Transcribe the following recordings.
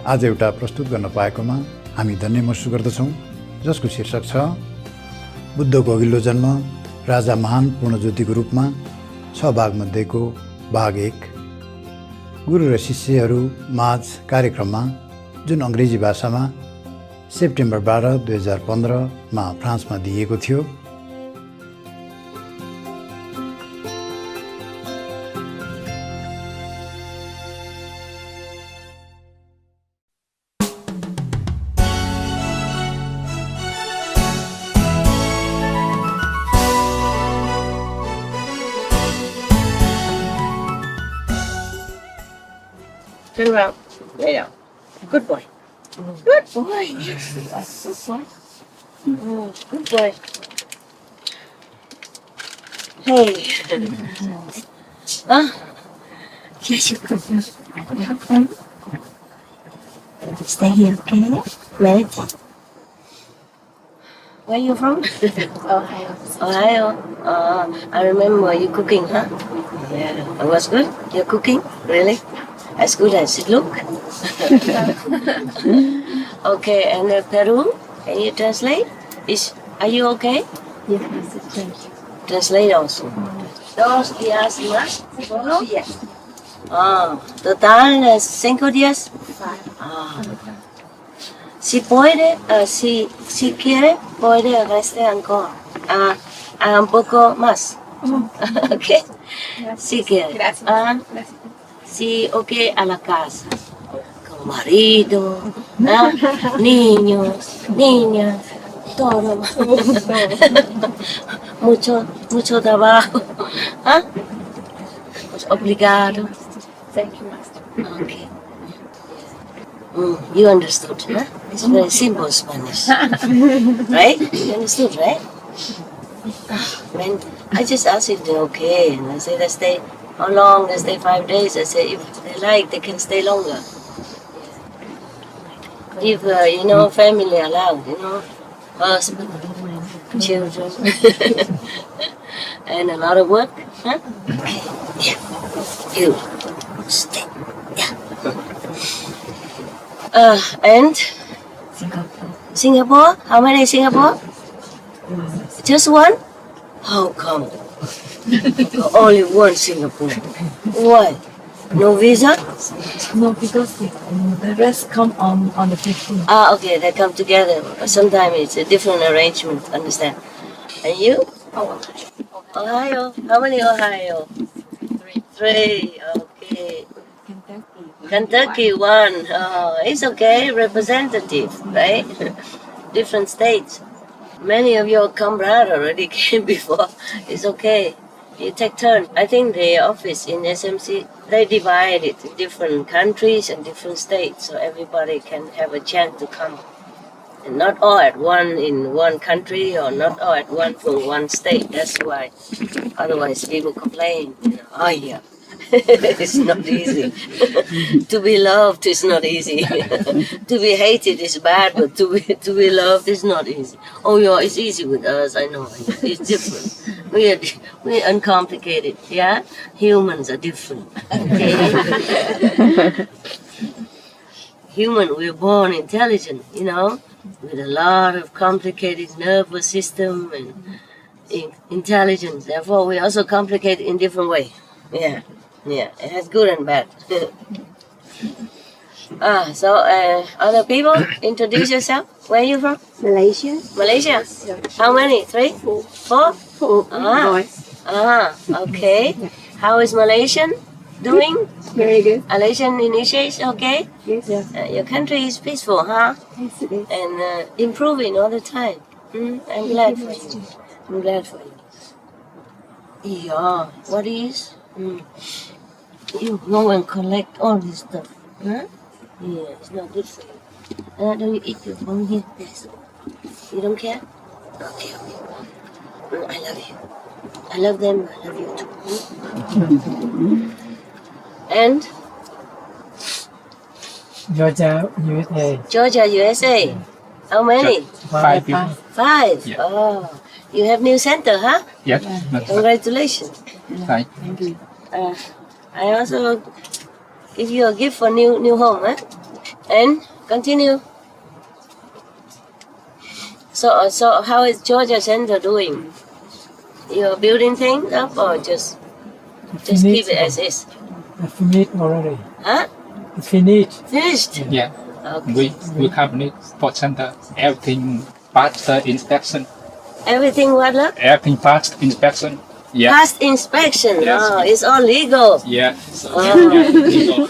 आज एउटा प्रस्तुत गर्न पाएकोमा हामी धन्य महसुस गर्दछौँ, जसको शीर्षक छ बुद्धको अघिल्लो जन्म राजा महान पूर्णज्योतिको रूपमा 6 भागमध्येको भाग 1। गुरु र शिष्यहरू माझ कार्यक्रममा जुन अङ्ग्रेजी भाषामा सेप्टेम्बर 12, 2015 मा फ्रान्समा दिएको थियो। Turn around. Lay down. Good boy. Good boy. Yes. Good boy. Good boy. Hey. Huh? Yes, you good. Stay here, okay? Right. Where are you from? Ohio. Ohio. I remember you cooking, huh? Yeah. It was good? You're cooking? Really? As good as it look. Okay, and Peru, can you translate? Are you okay? Yes, thank you. Translate also. 2 días más. Yes. Total 5 días. 5. Si puede, si quiere, puede restar encore. Un poco más. Okay. Si quiere. Gracias. Sí, ok, a la casa, con marido, niños, niñas, todo. mucho trabajo. Pues obrigado. Thank you, Master. Okay. You understood, huh? It's very simple Spanish. Right? You understood, right? When I just asked if they're okay, and I said, let's stay. How long? They stay 5 days. I said, if they like, they can stay longer. If, family allowed, husband, children, and a lot of work. Huh? Okay, yeah. You stay. Yeah. And? Singapore? How many Singapore? Just one? How come? Only one Singapore. Why? No visa? No, because the rest come on the 15th. Okay, they come together. Sometimes it's a different arrangement, understand? And you? Ohio. How many Ohio? 3. Okay. Kentucky, 1. It's okay, representative, right? Different states. Many of your comrades already came before. It's okay. You take turn. I think the office in SMC, they divide it in different countries and different states, so everybody can have a chance to come. And not all at one in one country, or not all at one from one state. That's why. Otherwise, people complain. Oh yeah, it's not easy. To be loved is not easy. To be hated is bad, but to be loved is not easy. Oh yeah, it's easy with us. I know. It's different. We're uncomplicated, yeah? Humans are different, okay? We're born intelligent, with a lot of complicated nervous system and intelligence. Therefore, we're also complicated in different way. Yeah, it has good and bad. So other people, introduce yourself. Where are you from? Malaysia. Malaysia? How many? 3? 4? 4 boys. Okay. How is Malaysian doing? Very good. Malaysian initiation, okay? Yes. Your country is peaceful, huh? Yes, it is. And improving all the time. I'm glad for you. I'm glad for you. Yeah, what is? You go and collect all this stuff, huh? Yeah, it's not good for you. Don't you eat your phone here? Yes. You don't care? Okay. I love you. I love them. I love you too. And? Georgia, USA. Georgia, USA. How many? 5 people. 5? Yeah. Oh. You have new center, huh? Yes. Congratulations. Thank Thank you. I also give you a gift for new home, huh? And continue. So how is Georgia Center doing? You're building things up or just keep it as is? Finished already. Huh? Finished. Finished? Yeah. Okay. We company for center. Everything passed the inspection. Everything what, love? Everything passed inspection. Yeah. Past inspection. Yes. Oh, it's all legal. Yeah. Oh.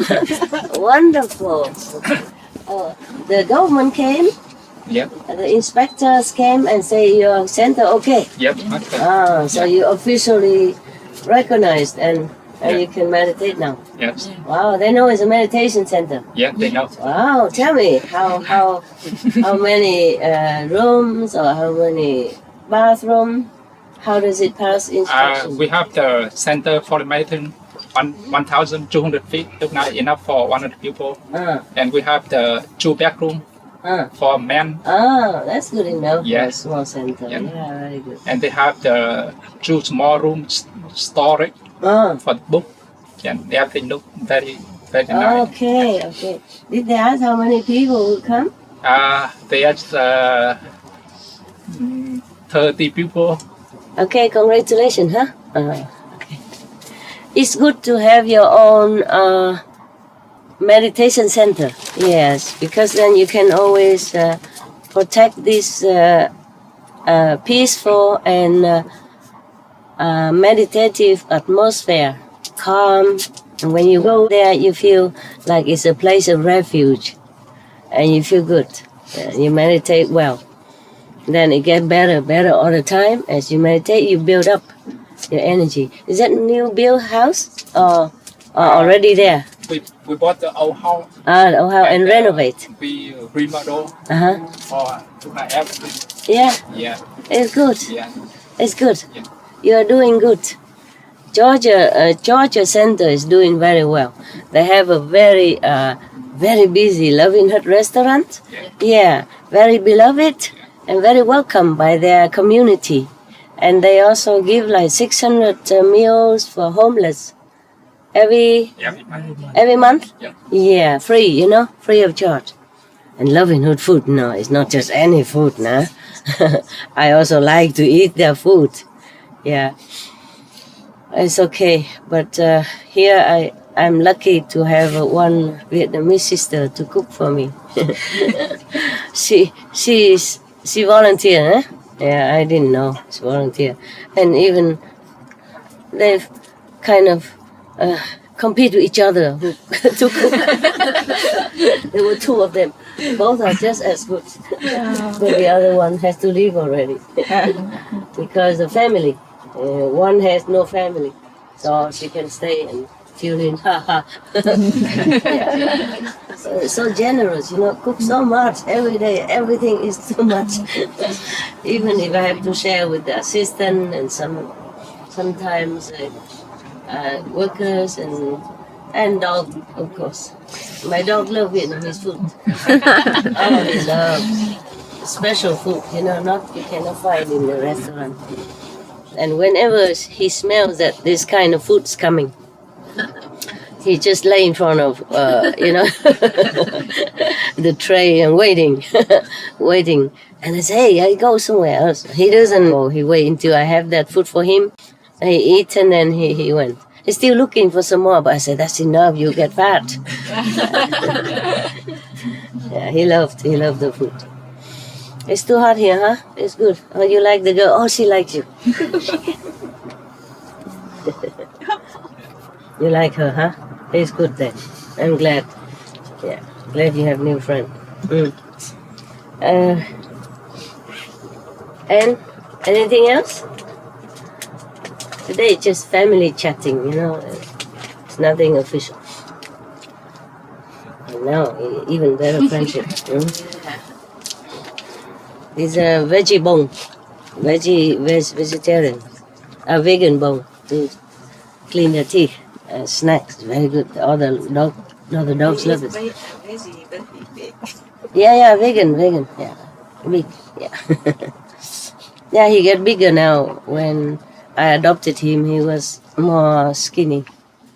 Wonderful. Oh, the government came, Yep. the inspectors came and say your center okay. Yep. So you officially recognized and you can meditate now. Yes. Wow, they know it's a meditation center. Yeah, they know. Wow, tell me how many rooms or how many bathroom? How does it pass inspection? We have the center for the meditation 1,200 feet, look now enough for 100 people. And we have the 2 bedroom for men. Oh, that's good enough for a Yes. small center. Yeah. Yeah, very good. And they have the 2 small rooms storage for the book. And everything look very nice. Okay. Did they ask how many people will come? There's 30 people. Okay, congratulations, huh? Okay. It's good to have your own meditation center. Yes, because then you can always protect this peaceful and meditative atmosphere, calm. And when you go there, you feel like it's a place of refuge, and you feel good. You meditate well. Then it gets better all the time. As you meditate, you build up your energy. Is that new built house or already there? We bought the old house. The old house and renovate. We remodel for everything. Yeah, Yeah. it's good. Yeah. It's good. Yeah. You are doing good. Georgia Center is doing very well. They have a very busy Loving Hut restaurant. Yeah, very beloved and very welcome by their community. And they also give like 600 meals for homeless every month. Yeah. Yeah, free, free of charge. And Loving Hut food, no, it's not just any food, nah. I also like to eat their food. Yeah. It's okay, but here I'm lucky to have one Vietnamese sister to cook for me. She volunteer, eh? Yeah, I didn't know she volunteer, and even they've kind of compete with each other to cook. There were 2 of them. Both are just as good, but the other one has to leave already because the family. One has no family, so she can stay and tune in. Yeah. So generous, cook so much every day. Everything is too much. Even if I have to share with the assistant and sometimes workers and dog, of course. My dog loves Vietnamese food. Oh, he loves special food. You cannot find in the restaurant. And whenever he smells that this kind of food's coming, he just lay in front of, the tray and waiting. And I say, hey, I go somewhere else. He doesn't go. He wait until I have that food for him. He eats and then he went. He's still looking for some more, but I said, that's enough. You get fat. Yeah, he loved the food. It's too hot here, huh? It's good. Oh, you like the girl? Oh, she likes you. You like her, huh? It's good then. I'm glad. Yeah, glad you have new friend. And anything else? Today it's just family chatting, It's nothing official. And now, even better friendship. It's a veggie bone, vegetarian, a vegan bone to clean their teeth. Snacks, very good. All the dogs love it. Yeah, vegan. Yeah, big. Yeah, yeah. He get bigger now. When I adopted him, he was more skinny.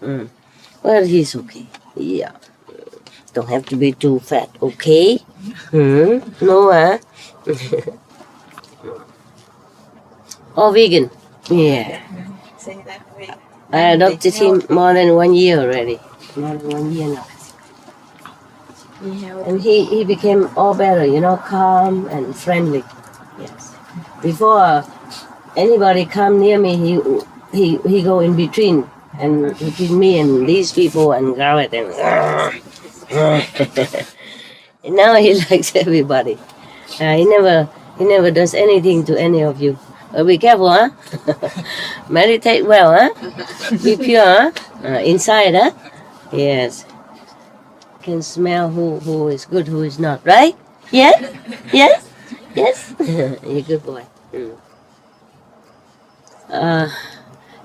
Well, he's okay. Yeah. Don't have to be too fat, okay? No, huh? Or vegan? Yeah. Say that way. I adopted him more than 1 year already. More than 1 year now. And he became all better, calm and friendly. Yes. Before anybody come near me, he go in between me and these people and growl at them. And now he likes everybody. He never does anything to any of you. Be careful, huh? Meditate well, huh? Be pure, huh? Inside, huh? Yes. Can smell who is good, who is not, right? Yes? Yes? Yes? You're a good boy.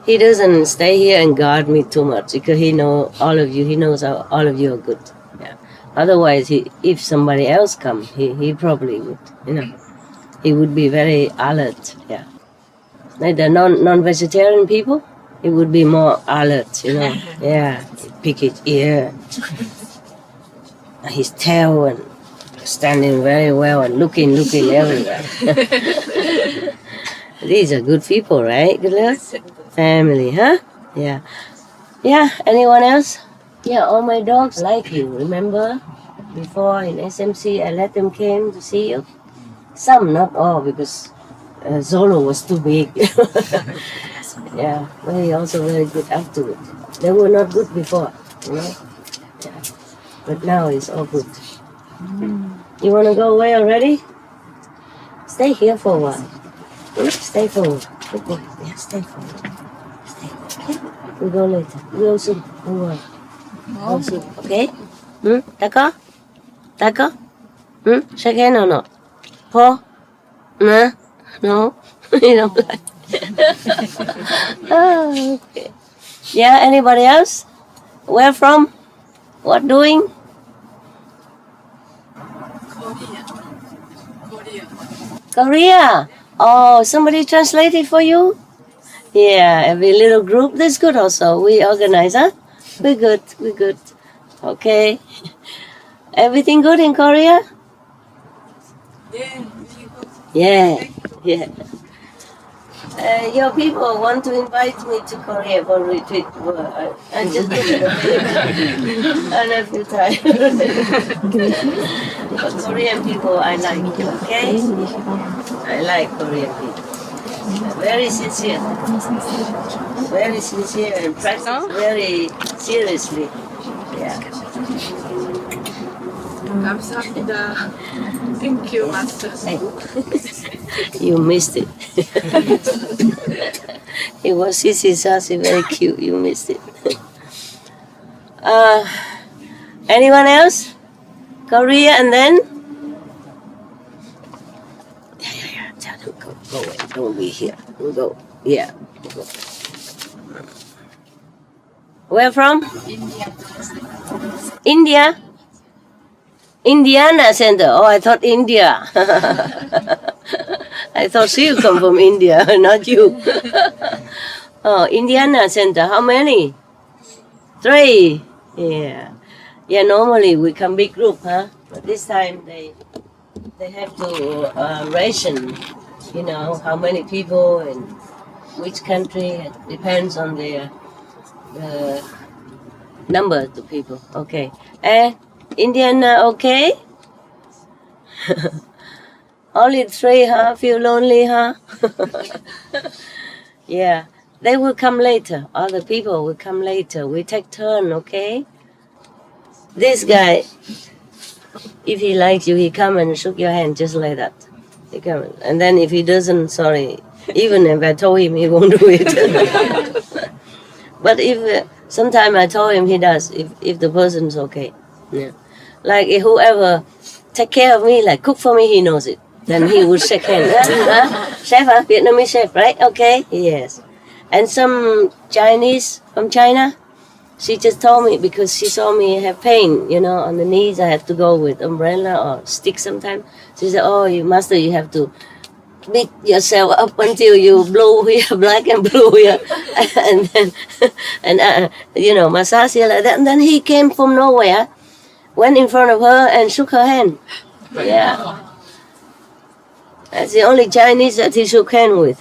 He doesn't stay here and guard me too much because he knows all of you. He knows all of you are good. Yeah. Otherwise, if somebody else come, he probably would, He would be very alert. Yeah. Like the non-vegetarian people, he would be more alert. Yeah. Pick his ear, his tail, and standing very well and looking everywhere. These are good people, right? Good luck. Family, huh? Yeah. Yeah, anyone else? Yeah, all my dogs like you, remember? Before in SMC, I let them came to see you. Some, not all, because Zolo was too big. Yeah, but he also very good afterward. They were not good before, Yeah. But now it's all good. You want to go away already? Stay here for a while. Stay for a while. Good boy. Yeah, stay for a while. Stay. Okay? We go later. We go soon. Don't worry. Go soon. Okay? D'accord? D'accord? Shake hand or not? Paul? No? No? You don't like Oh, okay. Yeah, anybody else? Where from? What doing? Korea. Oh, somebody translated for you? Yeah, every little group. That's good also. We organize, huh? We're good. Okay. Everything good in Korea? Yeah. Your people want to invite me to Korea for retreat. I just look at the video. I love you, Thai. But Korean people, I like, okay? I like Korean people. Very sincere and practice very seriously. Yeah. Thank you, Master. You missed it. It was Sissy Sassy, very cute. You missed it. Anyone else? Korea and then? Yeah. Tell them go away. Don't be here. We'll go. Yeah. We'll go. Where from? India. Indiana Center. Oh, I thought India. I thought she would come from India, not you. Oh, Indiana Center. How many? 3. Yeah. Yeah, normally we come big group, huh? But this time they have to ration, how many people and which country. It depends on their number of people. Okay. Indiana, okay? Only 3, huh? Feel lonely, huh? Yeah. They will come later. Other people will come later. We take turn, okay? This guy, if he likes you, he come and shook your hand just like that. He come, and then if he doesn't, sorry. Even if I told him, he won't do it. But if sometime I told him, he does. If the person's okay. Yeah. Like whoever take care of me, like cook for me, he knows it. Then he would shake hands. Chef, Vietnamese chef, right? Okay, yes. And some Chinese from China, she just told me because she saw me have pain, on the knees. I have to go with umbrella or stick sometimes. She said, "Oh, you have to beat yourself up until you blow here, black and blue here, and then massage here like that." And then he came from nowhere. went in front of her and shook her hand. Yeah. That's the only Chinese that he shook hand with.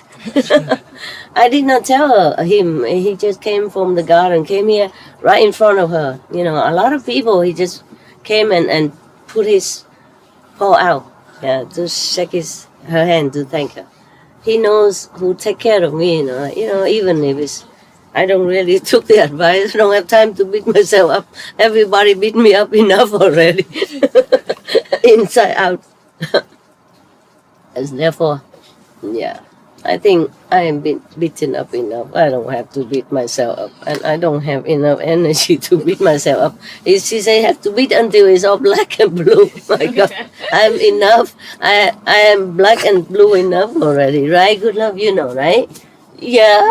I did not tell him. He just came from the garden, came here right in front of her. You know, a lot of people, he just came and put his paw out, yeah, to shake her hand to thank her. He knows who take care of me, you know, even if it's, I don't really took the advice, I don't have time to beat myself up. Everybody beat me up enough already, inside out. And therefore, yeah, I think I am beaten up enough. I don't have to beat myself up, and I don't have enough energy to beat myself up. She say have to beat until it's all black and blue. My God, I'm enough. I am black and blue enough already, right? Good love, you know, right? Yeah.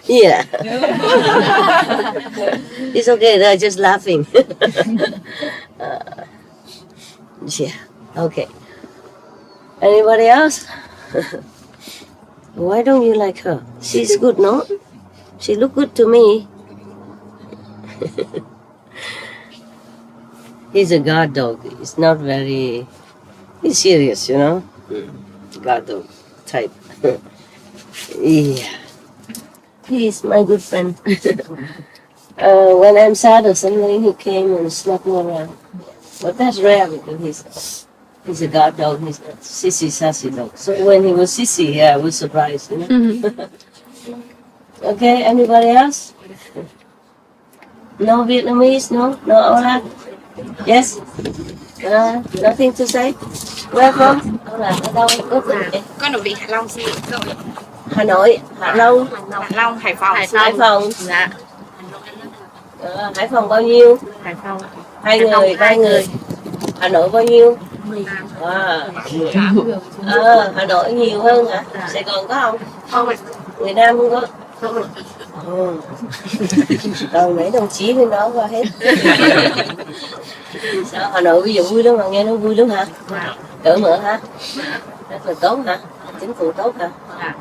Yeah. It's okay. They're just laughing. Yeah. Okay. Anybody else? Why don't you like her? She's good, no? She look good to me. He's a guard dog. He's not very... He's serious, you know? Guard dog type. Yeah. He's my good friend. When I'm sad or something, he came and snuck me around. But that's rare because he's a guard dog. He's not sissy, sassy dog. So when he was sissy, yeah, I was surprised, you know? Okay, anybody else? No Vietnamese? No? No Ola? Yes? Nothing to say? Where from? Ola, ở đâu? Con ở Vịnh Hạ Long xin rồi. Hà Nội, Hạ Long, Hạ Long, Hải Phòng. Hải Phòng. Dạ. Hải Phòng bao nhiêu? Hải Phòng. Hai người, ba người. Hà Nội bao nhiêu? Hà Nội nhiều hơn hả? Sài Gòn có không? Không ạ. Người Nam không có? Không ạ. Rồi mấy đồng chí bên đó qua hết. Sao Hà Nội bây giờ vui lắm mà, nghe nó vui lắm hả? Cởi mở hả? Rất là tốt hả? Chính phủ tốt hả? Yeah.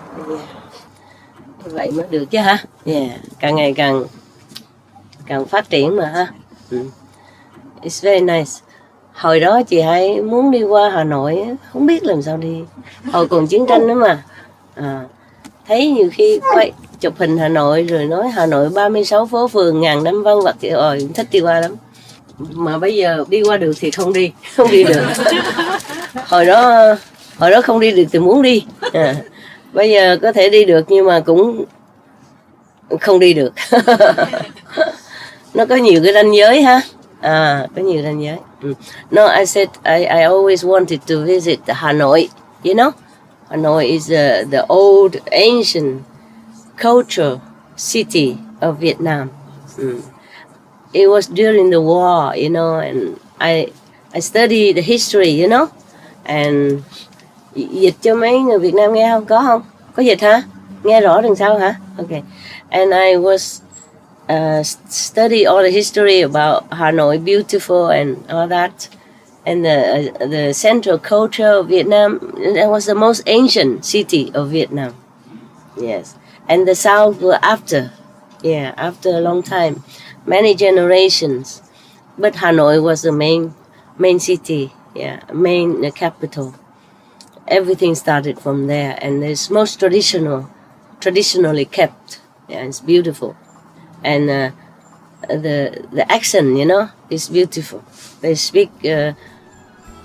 Như vậy mới được chứ hả? Yeah. Càng ngày càng phát triển mà ha. It's very nice. Hồi đó chị Hai muốn đi qua Hà Nội, không biết làm sao đi. Hồi còn chiến tranh nữa mà. Thấy nhiều khi quay chụp hình Hà Nội rồi nói Hà Nội 36 phố phường ngàn năm văn vật thì thích đi qua lắm. Mà bây giờ đi qua được thì không đi được. Hồi đó không đi được thì muốn đi. Bây giờ có thể đi được nhưng mà cũng không đi được. Nó có nhiều cái ranh giới ha. Có nhiều ranh giới. No, I said I always wanted to visit Hanoi. You know, Hanoi is the old ancient cultural city of Vietnam. It was during the war, you know, and I studied the history, you know, and dịch cho mấy người Việt Nam nghe không? Có không? Có dịch hả? Nghe rõ đằng sau hả? Okay. And I was study all the history about Hanoi, beautiful and all that, and the central culture of Vietnam. That was the most ancient city of Vietnam. Yes, and the south were after, after a long time, many generations. But Hanoi was the main city, main capital. Everything started from there, and it's most traditionally kept. Yeah, it's beautiful. And the accent, you know, is beautiful. They speak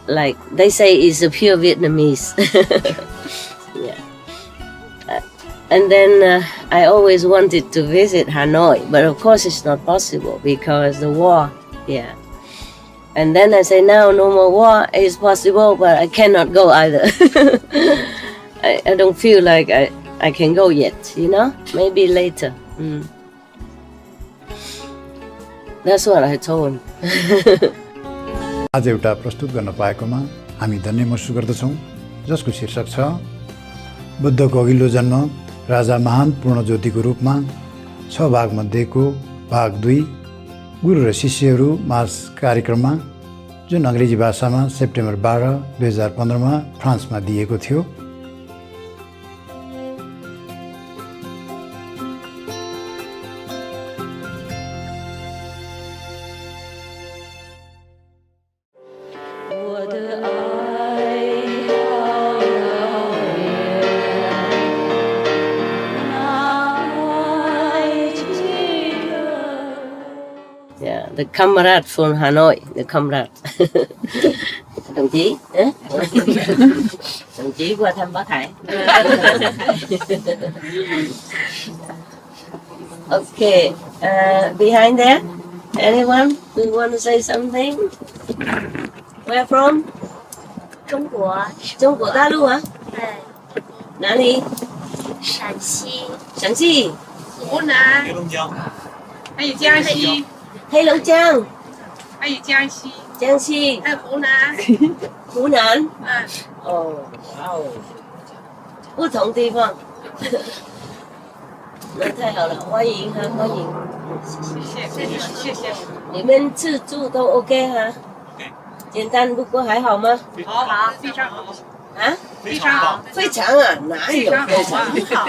like they say it's a pure Vietnamese. Yeah. And then I always wanted to visit Hanoi, but of course it's not possible because the war. Yeah. And then I say now no more war is possible, but I cannot go either. I don't feel like I can go yet, you know. Maybe later. That's what I told him. आज एउटा प्रस्तुत गर्न पाएकोमा हामी धन्य महसुस गर्दछौँ, जसको शीर्षक छ बुद्धको अघिल्लो जन्म राजा महान पूर्ण ज्योतिको रूपमा 6 भागमध्येको भाग 2 गुरु र शिष्यहरू माझ कार्यक्रममा, जुन अङ्ग्रेजी भाषामा सेप्टेम्बर 12, 2015 मा फ्रान्समा दिएको थियो। The comrade from Hanoi, the comrade. Đồng chí, đồng chí qua thăm bác Hải. Okay, behind there, anyone who want to say something? Where from? 中国，中国大陆啊？对，哪里？陕西，陕西、湖南，还有江西，黑龙江、还有江西，江西、还有湖南，湖南。嗯，哦，哇哦，不同地方。那太好了，欢迎哈，欢迎。谢谢。你们自助都 OK 哈？简单不过还好吗？好，非常好，啊？非常好，非常啊，哪有非常好？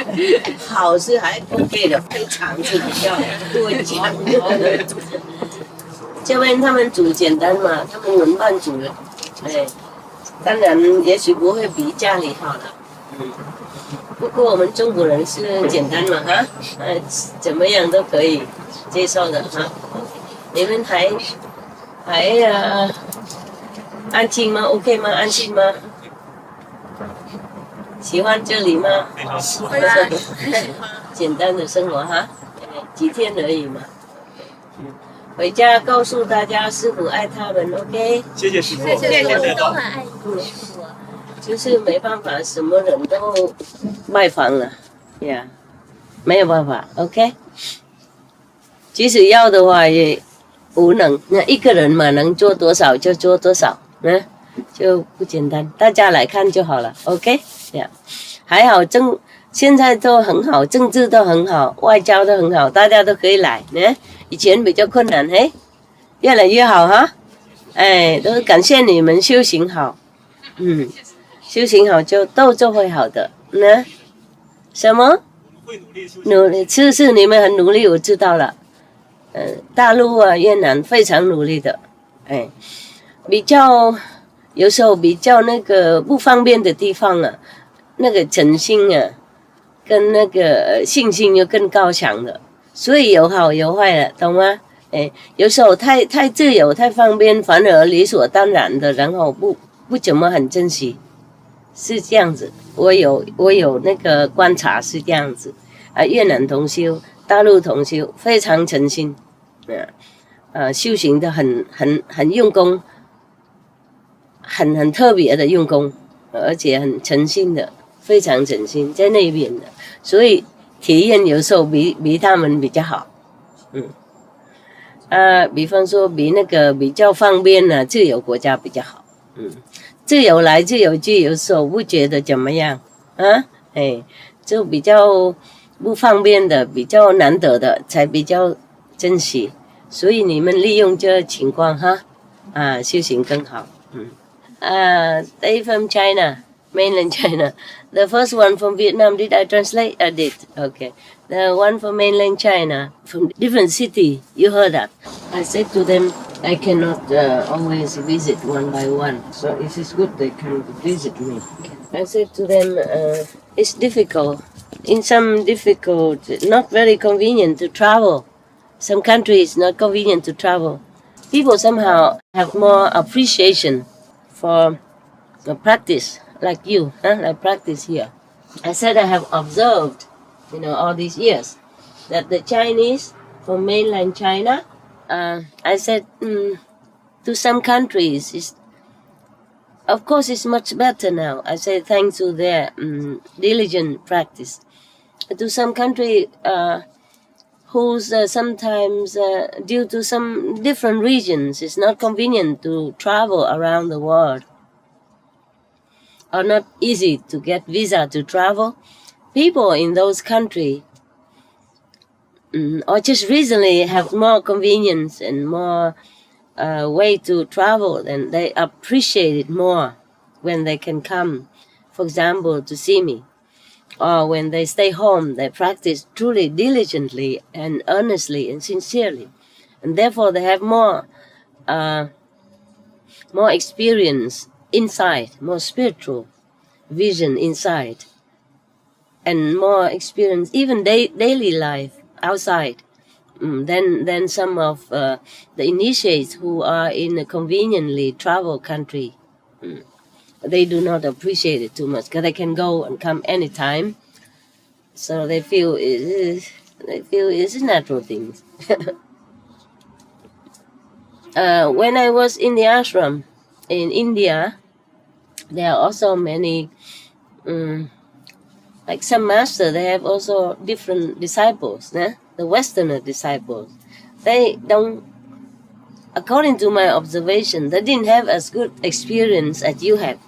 好是还 OK 的，非常是比较多讲。这边他们煮简单嘛，他们轮班煮的，哎，当然也许不会比家里好了，不过我们中国人是简单嘛哈，怎么样都可以接受的哈。你们还安静吗 ？OK 吗？安静吗？喜欢这里吗？喜欢，简单的生活哈，几天而已嘛。回家告诉大家师父爱他们 ，OK？ 谢谢师傅，我们都很爱你，师傅。就是没办法，什么人都拜访了，呀，没有办法 ，OK？ 即使要的话也无能，那一个人嘛，能做多少就做多少，就不简单，大家来看就好了 ，OK？ 呀，还好现在都很好，政治都很好，外交都很好，大家都可以来，以前比较困难，越来越好哈，都是感谢你们修行好，修行好就会好的，什么？努力是你们很努力，我知道了。大陆啊，越南非常努力的，有时候比较那个不方便的地方啊，那个诚心啊，跟那个信心又更高强的，所以有好有坏的，懂吗？有时候太自由太方便，反而理所当然的，然后不怎么很珍惜。是这样子，我有那个观察是这样子，越南同修、大陆同修非常诚心，修行的很用功，很特别的用功，而且很诚心的，非常诚心在那边的，所以体验有时候比他们比较好，比方说比那个比较方便的自由国家比较好，自由来自由去，有时候不觉得怎么样就比较不方便的、比较难得的才比较珍惜，所以你们利用这情况哈，修行更好。They from China, mainland China. The first one from Vietnam, did I translate? I did. Okay. The one from mainland China, from different city, you heard that. I said to them, I cannot always visit one by one, so if it's good, they can visit me. I said to them, it's difficult. In some difficult, not very convenient to travel. Some countries not convenient to travel. People somehow have more appreciation for the practice, like you, like practice here. I said I have observed, all these years, that the Chinese from mainland China, I said, to some countries, of course it's much better now. I say thanks to their diligent practice. To some country whose sometimes, due to some different regions, it's not convenient to travel around the world, or not easy to get visa to travel. People in those countries, or just recently have more convenience and more way to travel, and they appreciate it more when they can come, for example, to see me. Or when they stay home, they practice truly diligently and earnestly and sincerely. And therefore they have more experience inside, more spiritual vision inside, and more experience even daily life outside. than some of the initiates who are in a conveniently travel country. They do not appreciate it too much because they can go and come anytime, so they feel it's a natural thing. When I was in the ashram in India, there are also many, like some master, they have also different disciples. The Westerner disciples, they don't, according to my observation, they didn't have as good experience as you have.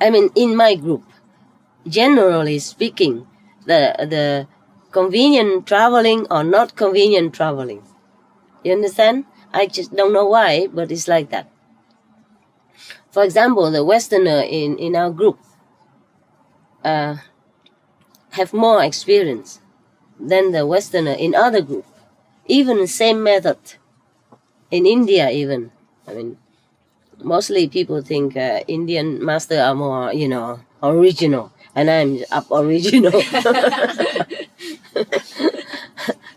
I mean, in my group, generally speaking, the convenient traveling or not convenient traveling. You understand? I just don't know why, but it's like that. For example, the Westerner in our group have more experience than the Westerner in other group. Even the same method. In India even. I mean, mostly people think Indian masters are more, original. And I'm up-original.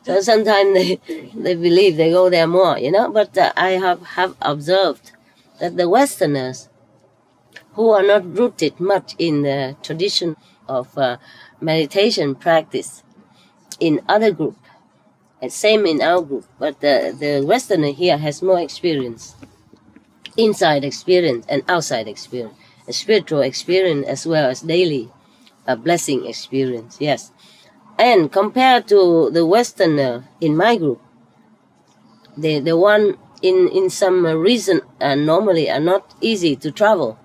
So sometimes they believe they go there more, But I have observed that the Westerners who are not rooted much in the tradition of meditation practice in other group, and same in our group, but the Westerner here has more experience, inside experience and outside experience, a spiritual experience as well as daily blessing experience, yes. And compared to the Westerner in my group, the one in some reason normally are not easy to travel,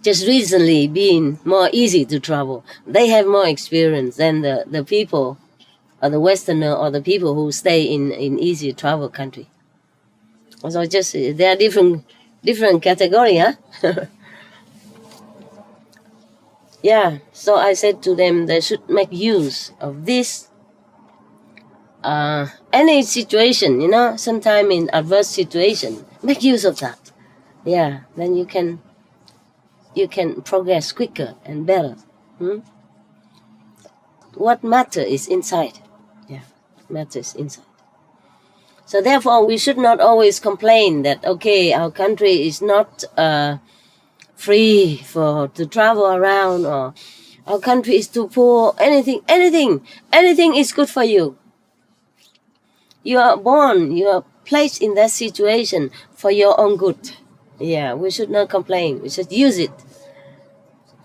just recently being more easy to travel, they have more experience than the people, or the Westerner, or the people who stay in easy travel country. So just they are different category, huh? Yeah, so I said to them they should make use of this. Any situation, sometime in adverse situation, make use of that. Yeah, then you can progress quicker and better. What matter is inside. Yeah, matters inside. So therefore, we should not always complain that, okay, our country is not free to travel around, or our country is too poor. Anything is good for you. You are born, you are placed in that situation for your own good. Yeah, we should not complain. We should use it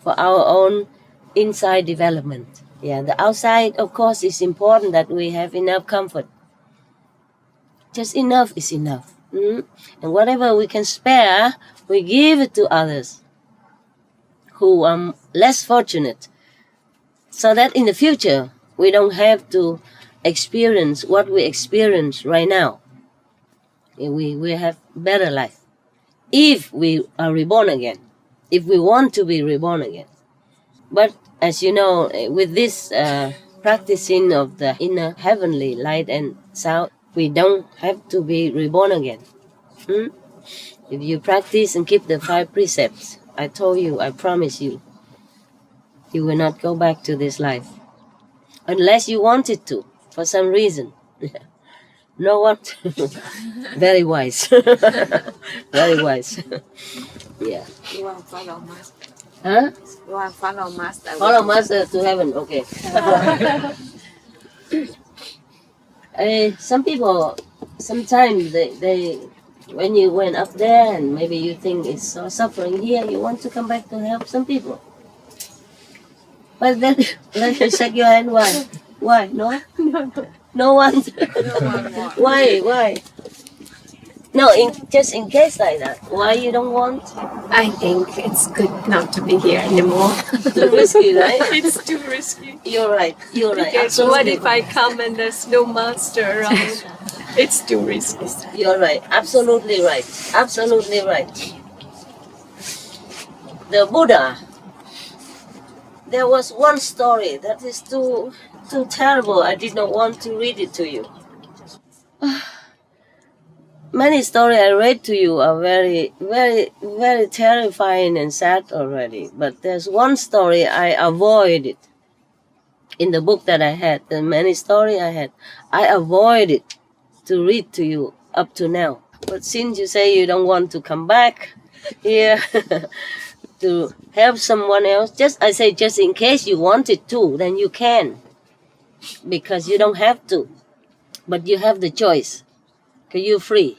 for our own inside development. Yeah, the outside, of course, is important that we have enough comfort. Just enough is enough. And whatever we can spare, we give it to others who are less fortunate, so that in the future we don't have to experience what we experience right now. We have better life if we are reborn again, if we want to be reborn again. But as you know, with this practicing of the inner heavenly light and sound, we don't have to be reborn again. If you practice and keep the 5 precepts, I told you, I promise you, you will not go back to this life. Unless you wanted to, for some reason. No one. Very wise. Very wise. Yeah. You want to follow master? Huh? You want to follow master? Follow master to heaven, okay. Some people, sometimes they when you went up there and maybe you think it's so suffering here, you want to come back to help some people. But then let me shake your hand. Why? Why? No? No one? Why? No, just in case like that. Why you don't want? I think it's good not to be here anymore. Too risky, right? It's too risky. You're right. Because what if I come and there's no master around? It's too risky. You're right. Absolutely right. Absolutely right. The Buddha, there was one story that is too terrible. I did not want to read it to you. Many stories I read to you are very, very, very terrifying and sad already. But there's one story I avoided. in the book that I had, the many story I had, I avoided to read to you up to now. But since you say you don't want to come back here to help someone else, just in case you wanted to, then you can, because you don't have to, but you have the choice. Because you're free,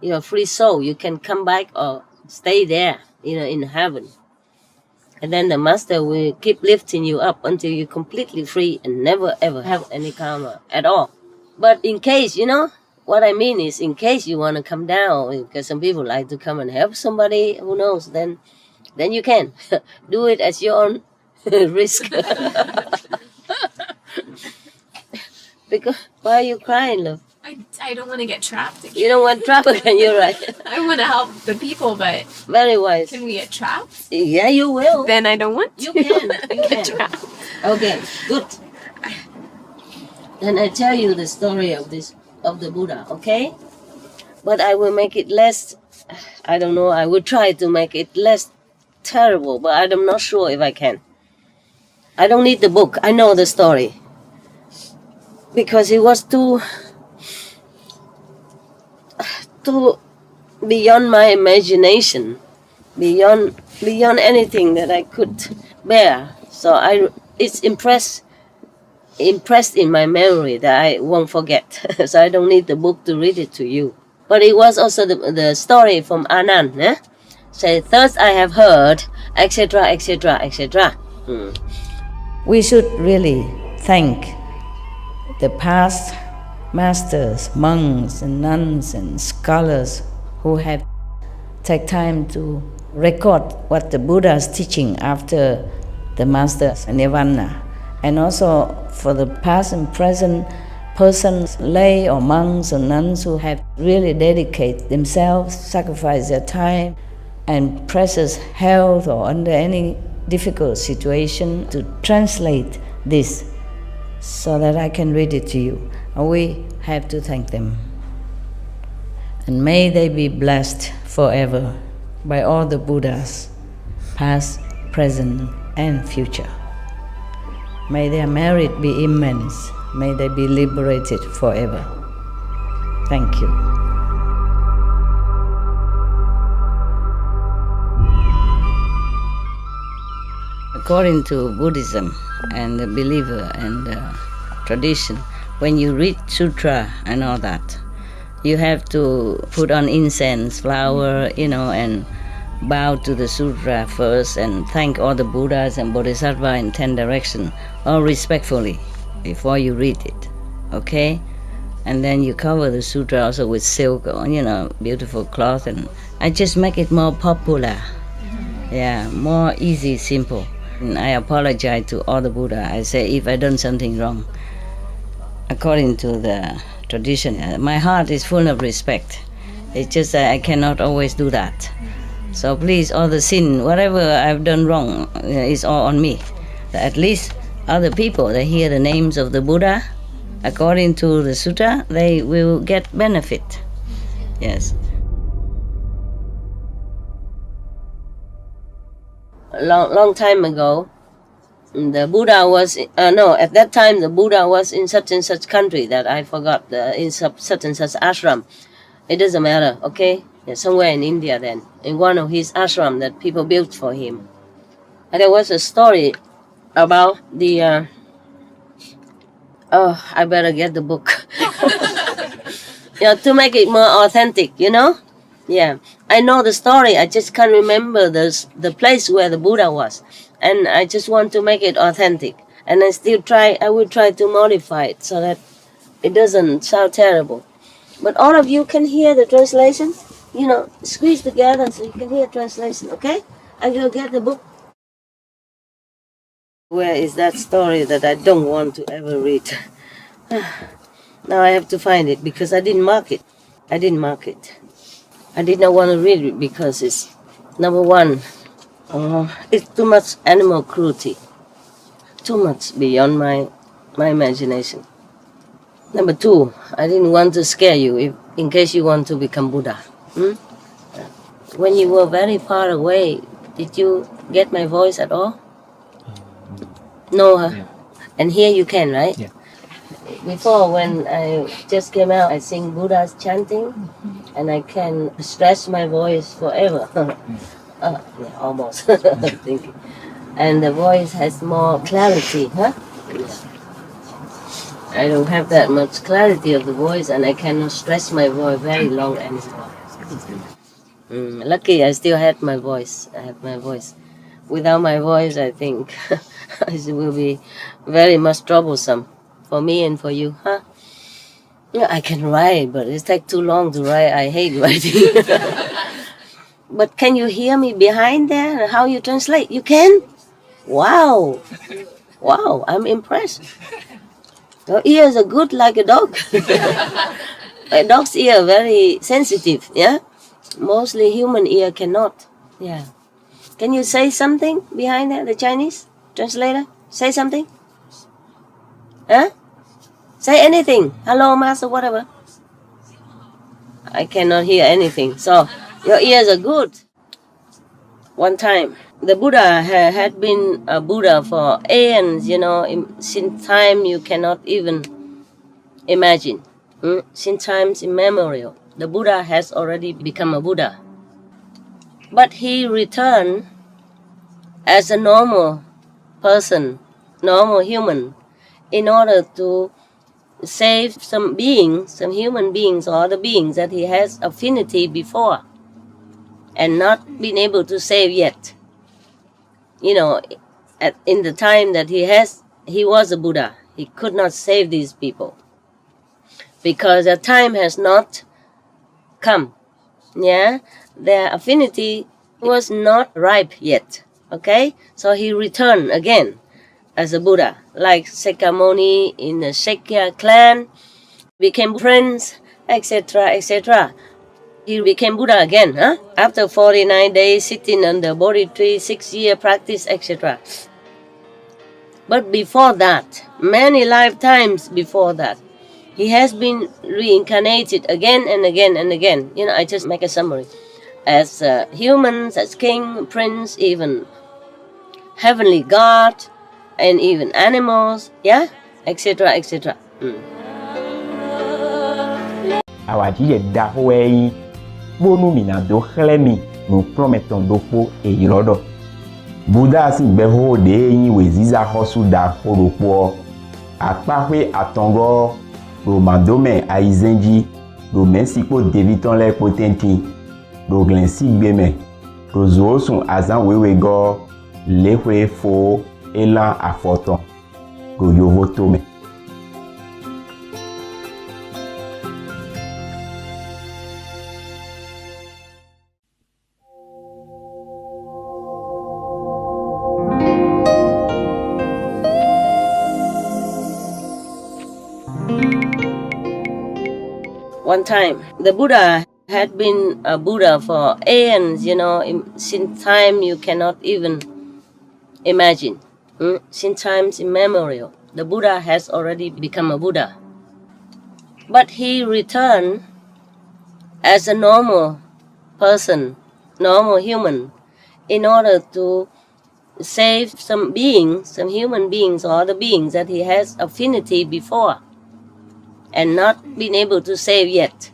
you're a free soul. You can come back or stay there, in heaven. And then the master will keep lifting you up until you're completely free and never ever have any karma at all. But in case, what I mean is, in case you want to come down, because some people like to come and help somebody, who knows, then you can. Do it at your own risk. Because, why are you crying, love? I don't want to get trapped again. You don't want trouble, and you're right. I want to help the people, but Very wise. can we get trapped? Yeah, you will. Then I don't want to. You can. You get can. trapped. Okay, good. Then I tell you the story of the Buddha, okay? But I will make it less, I don't know, I will try to make it less terrible, but I'm not sure if I can. I don't need the book, I know the story. Because it was too beyond my imagination, beyond anything that I could bear. So it's impressed in my memory that I won't forget. So I don't need the book to read it to you. But it was also the story from Anand. Say, thus I have heard, etc., etc., etc. We should really thank the past masters, monks and nuns and scholars who have taken time to record what the Buddha is teaching after the master's nirvana. And also for the past and present persons, lay or monks or nuns who have really dedicated themselves, sacrificed their time and precious health or under any difficult situation to translate this so that I can read it to you. We have to thank them. And may they be blessed forever by all the Buddhas, past, present, and future. May their merit be immense. May they be liberated forever. Thank you. According to Buddhism and the believer and the tradition, when you read sutra and all that, you have to put on incense, flower, and bow to the sutra first and thank all the Buddhas and Bodhisattvas in 10 directions, all respectfully, before you read it, okay? And then you cover the sutra also with silk or, beautiful cloth, and I just make it more popular. Yeah, more easy, simple. And I apologize to all the Buddha. I say if I done something wrong, according to the tradition, my heart is full of respect. It's just that I cannot always do that. So please, all the sin, whatever I've done wrong, is all on me. At least other people, they hear the names of the Buddha, according to the sutta, they will get benefit. Yes. Long time ago, the Buddha was, at that time the Buddha was in such and such country that I forgot, in such and such ashram. It doesn't matter, okay? Somewhere in India then, in one of his ashram that people built for him. And there was a story about the, I better get the book. To make it more authentic, Yeah, I know the story, I just can't remember the place where the Buddha was. And I just want to make it authentic. And I will try to modify it so that it doesn't sound terrible. But all of you can hear the translation, squeeze together so you can hear translation, okay? I will get the book. Where is that story that I don't want to ever read? Now I have to find it because I didn't mark it. I did not want to read it because it's, number one, it's too much animal cruelty. Too much beyond my imagination. Number two, I didn't want to scare you in case you want to become Buddha. When you were very far away, did you get my voice at all? No, huh? And here you can, right? Yeah. Before, when I just came out, I sing Buddha's chanting, and I can stretch my voice forever. Yeah, almost. Thinking. And the voice has more clarity, huh? I don't have that much clarity of the voice, and I cannot stretch my voice very long anymore. Lucky I still had my voice. I have my voice. Without my voice, I think it will be very much troublesome for me and for you, huh? Yeah, I can write, but it takes too long to write. I hate writing. But can you hear me behind there? How you translate? You can? Wow. Wow, I'm impressed. Your ears are good like a dog. A dog's ear very sensitive, yeah? Mostly human ear cannot. Yeah. Can you say something behind there, the Chinese translator? Say something? Huh? Say anything. Hello, master, whatever. I cannot hear anything. So, your ears are good. One time, the Buddha had been a Buddha for aeons, since time you cannot even imagine. Since times immemorial, the Buddha has already become a Buddha. But he returned as a normal person, normal human, in order to save some beings, some human beings or other beings that he has affinity before and not been able to save yet. In the time that he was a Buddha, he could not save these people because the time has not come. Yeah, their affinity was not ripe yet. Okay, so he returned again as a Buddha, like Sakyamuni in the Shakya clan, became prince, etc., etc. He became Buddha again, huh? After 49 days sitting on the Bodhi tree, 6-year practice, etc. But before that, many lifetimes before that, he has been reincarnated again and again and again. I just make a summary. As humans, as king, prince, even heavenly God, and even animals, yeah, etc., etc. Awajie da hoei bonu mina do xlemi no prometon do po eyirodo. Buddha si gbe ho de yin we ziza hosu da horopo. Apahwe atongo do mandome aizenji do mesipo deviton le potenti do glensi gbeme do zoosun azan wewe go lehwe fo elan afoton do yovo tome. One time, the Buddha had been a Buddha for aeons, since time you cannot even imagine. Since times immemorial, the Buddha has already become a Buddha. But he returned as a normal person, normal human, in order to save some beings, some human beings or other beings that he has affinity before and not been able to save yet.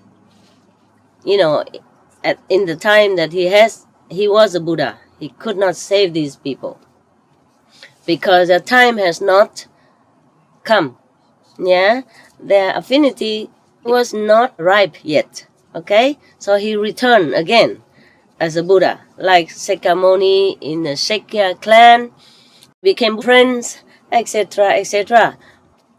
In the time that he was a Buddha, he could not save these people because the time has not come. Yeah, their affinity was not ripe yet. Okay, so he returned again as a Buddha, like Sakyamuni in the Shakya clan, became prince, etc., etc.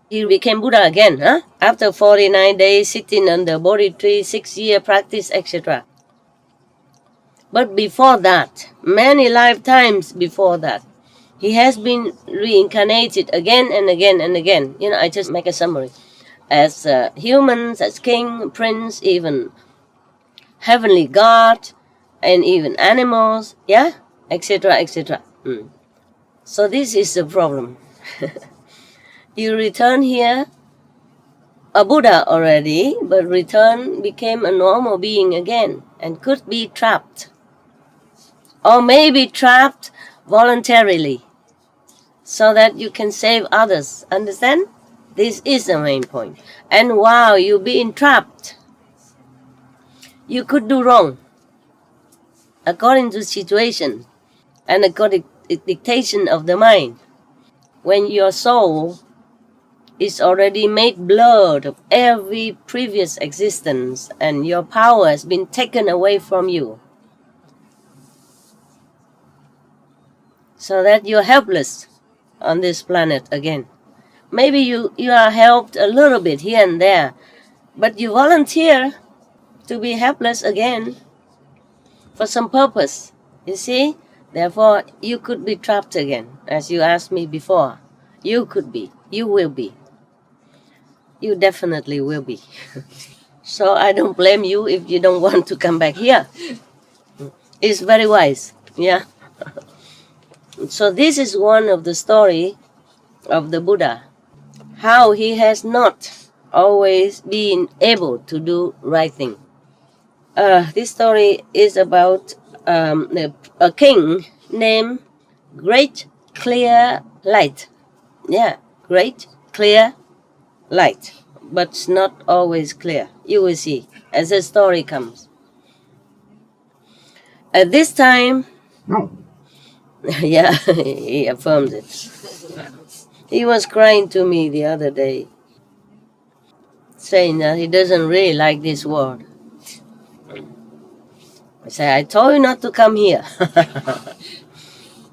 He became Buddha again, huh? After 49 days sitting on the Bodhi tree, 6-year practice, etc. But before that, many lifetimes before that, he has been reincarnated again and again and again. I just make a summary. As humans, as king, prince, even heavenly God, and even animals, yeah, etc., etc. So this is the problem. You return here, a Buddha already, but return became a normal being again and could be trapped. Or maybe trapped voluntarily. so that you can save others. Understand? This is the main point. And while you be entrapped, you could do wrong according to situation and according to dictation of the mind. When your soul is already made blood of every previous existence and your power has been taken away from you, so that you're helpless on this planet again. Maybe you are helped a little bit here and there, but you volunteer to be helpless again for some purpose, you see? Therefore, you could be trapped again, as you asked me before. You could be. You will be. You definitely will be. So I don't blame you if you don't want to come back here. It's very wise, yeah? So this is one of the story of the Buddha, how he has not always been able to do right thing. This story is about a king named Great Clear Light. Yeah, Great Clear Light, but it's not always clear. You will see as the story comes. At this time, yeah, he affirmed it. He was crying to me the other day, saying that he doesn't really like this world. I said, I told you not to come here.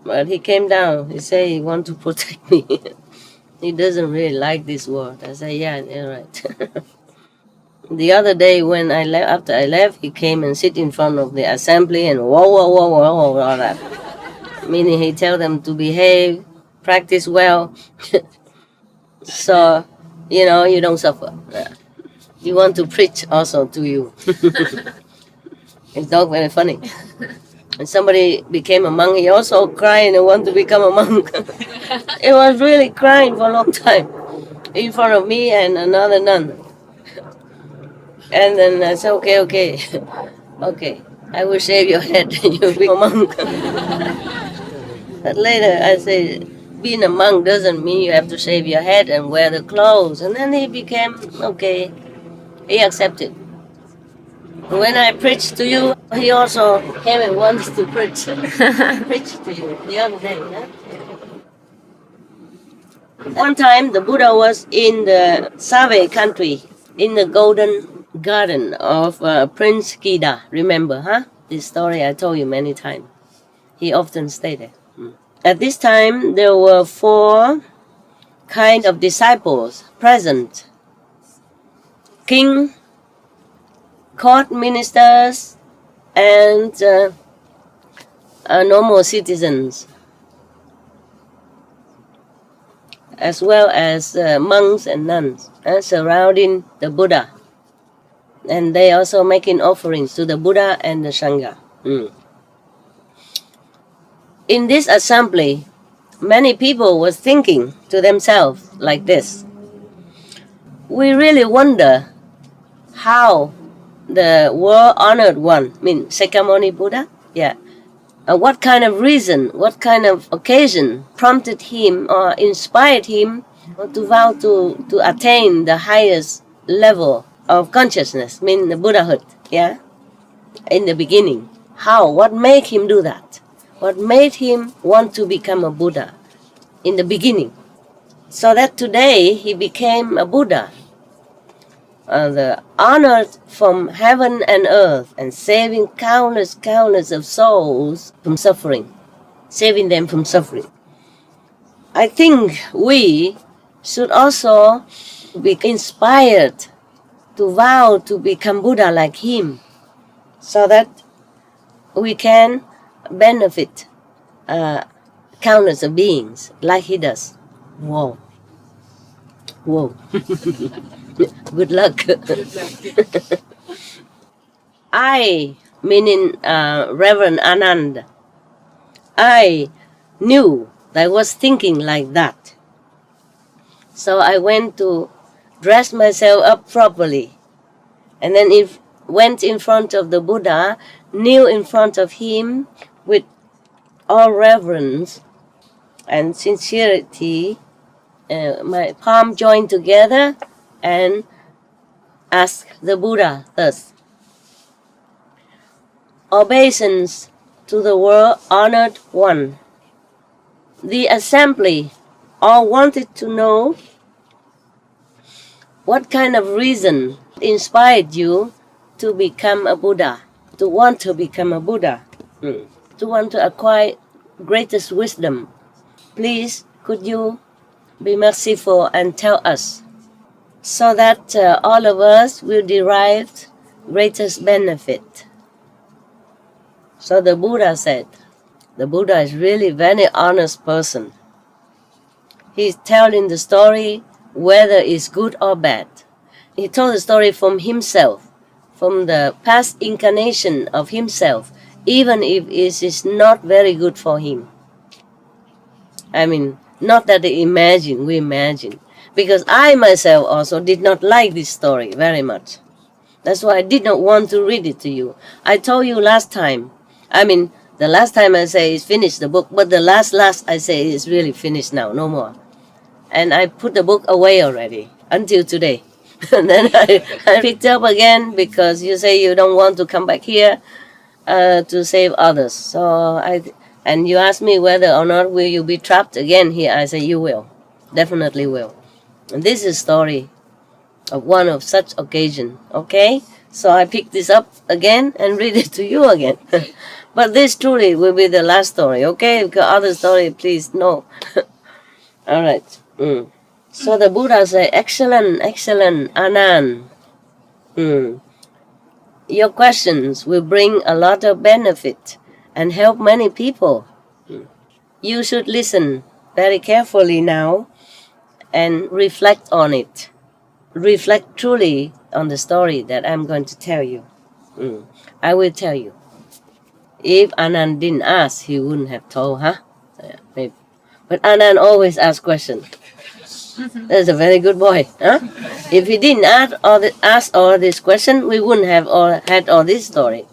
But he came down. He said he wants to protect me. He doesn't really like this world. I said, yeah, you're right. The other day when I left, after I left, he came and sit in front of the assembly and whoa, whoa, whoa, whoa, whoa, all that. Meaning he tell them to behave, practice well. So, you know, you don't suffer. You want to preach also to you. It's not very funny. And somebody became a monk, he also cried and wanted to become a monk. It was really crying for a long time in front of me and another nun. And then I said, okay, I will shave your head and you'll be a monk. But later I said, being a monk doesn't mean you have to shave your head and wear the clothes. And then he became, okay, he accepted. When I preached to you, he also came and wanted to preach to you the other day. Huh? One time, the Buddha was in the Save country, in the golden garden of Prince Kida. Remember, huh? This story I told you many times. He often stayed there. At this time, there were 4 kind of disciples present. King, court ministers, and normal citizens, as well as monks and nuns surrounding the Buddha. And they also making offerings to the Buddha and the Sangha. In this assembly, many people were thinking to themselves like this. We really wonder how the world-honored one, Sakyamuni Buddha, what kind of reason, what kind of occasion prompted him or inspired him to vow to attain the highest level of consciousness, the Buddhahood, in the beginning. How? What made him do that? What made him want to become a Buddha in the beginning? So that today he became a Buddha. The honored from heaven and earth and saving countless of souls from suffering, saving them from suffering. I think we should also be inspired to vow to become Buddha like him, so that we can benefit countless of beings like he does. Whoa. Good luck. I, meaning Reverend Anand, I knew that I was thinking like that. So I went to dress myself up properly. And then went in front of the Buddha, kneel in front of him with all reverence, and sincerity, my palm joined together and ask the Buddha thus: Obeisance to the world honored one. The assembly all wanted to know what kind of reason inspired you to become a Buddha, to want to become a Buddha, to want to acquire greatest wisdom. Please, could you be merciful and tell us, so that all of us will derive greatest benefit. So the Buddha said, the Buddha is really very honest person. He's telling the story whether it's good or bad. He told the story from himself, from the past incarnation of himself, even if it is not very good for him. I mean, not that we imagine. Because I myself also did not like this story very much. That's why I did not want to read it to you. I told you last time, the last time I say is finish the book, but the last I say is really finished now, no more. And I put the book away already, until today. And then I picked up again because you say you don't want to come back here to save others. So and you ask me whether or not will you be trapped again here. I say you will, definitely will. And this is a story of one of such occasion, okay? So I picked this up again and read it to you again. But this truly will be the last story, okay? Because other story, please, no. All right. So the Buddha said, excellent, Anand. Your questions will bring a lot of benefit and help many people. You should listen very carefully now and reflect on it. Reflect truly on the story that I'm going to tell you. I will tell you. If Anand didn't ask, he wouldn't have told, huh? Maybe. But Anand always asks questions. That's a very good boy, huh? If he didn't ask all this question, we wouldn't have had all this story,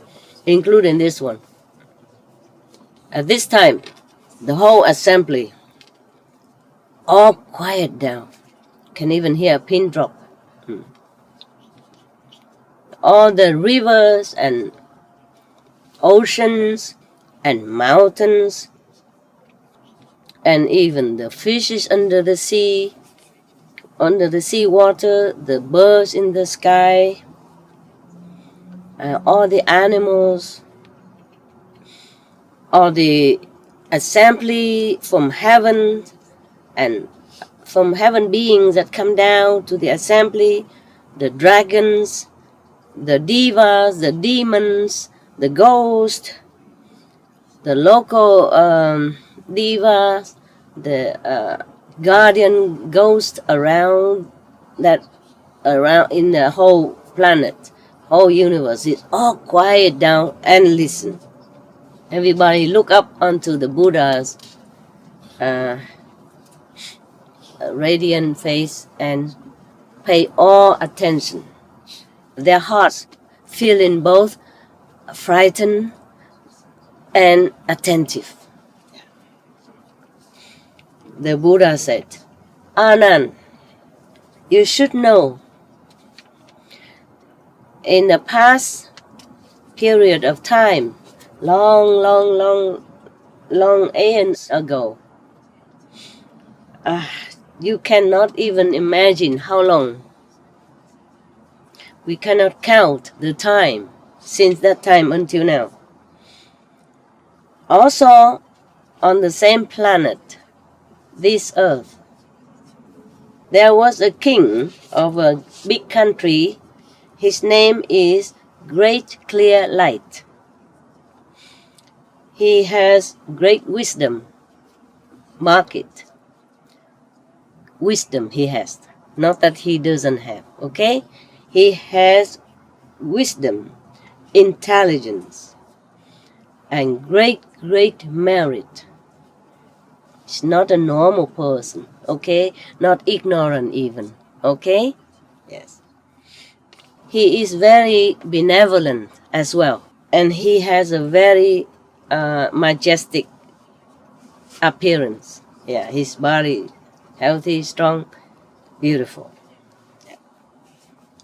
including this one. At this time, the whole assembly all quiet down. Can even hear a pin drop. All the rivers and oceans and mountains and even the fishes under the sea water, the birds in the sky, all the animals, all the assembly from heaven and from heaven beings that come down to the assembly, the dragons, the devas, the demons, the ghosts, the local devas, the guardian ghosts around in the whole planet, whole universe. It's all quiet down and listen. Everybody look up onto the Buddha's radiant face and pay all attention. Their hearts feeling both frightened and attentive. The Buddha said, Anand, you should know, in the past period of time, long aeons ago, you cannot even imagine how long. We cannot count the time since that time until now. Also, on the same planet, this earth, there was a king of a big country. His name is Great Clear Light. He has great wisdom. Mark it. Wisdom he has. Not that he doesn't have, okay? He has wisdom, intelligence, and great merit. He's not a normal person, okay? Not ignorant even, okay? Yes. He is very benevolent as well. And he has a very majestic appearance. Yeah, his body healthy, strong, beautiful. Yeah.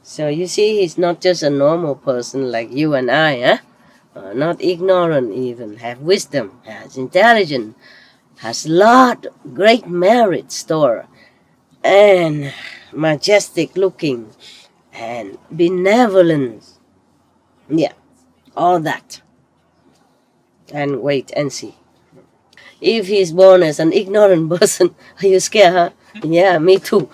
So you see, he's not just a normal person like you and I, huh? Not ignorant even, have wisdom, has intelligence, has lot great merit store, and majestic looking, and benevolence. Yeah, all that. And wait and see. If he's born as an ignorant person, are you scared, huh? Yeah, me too.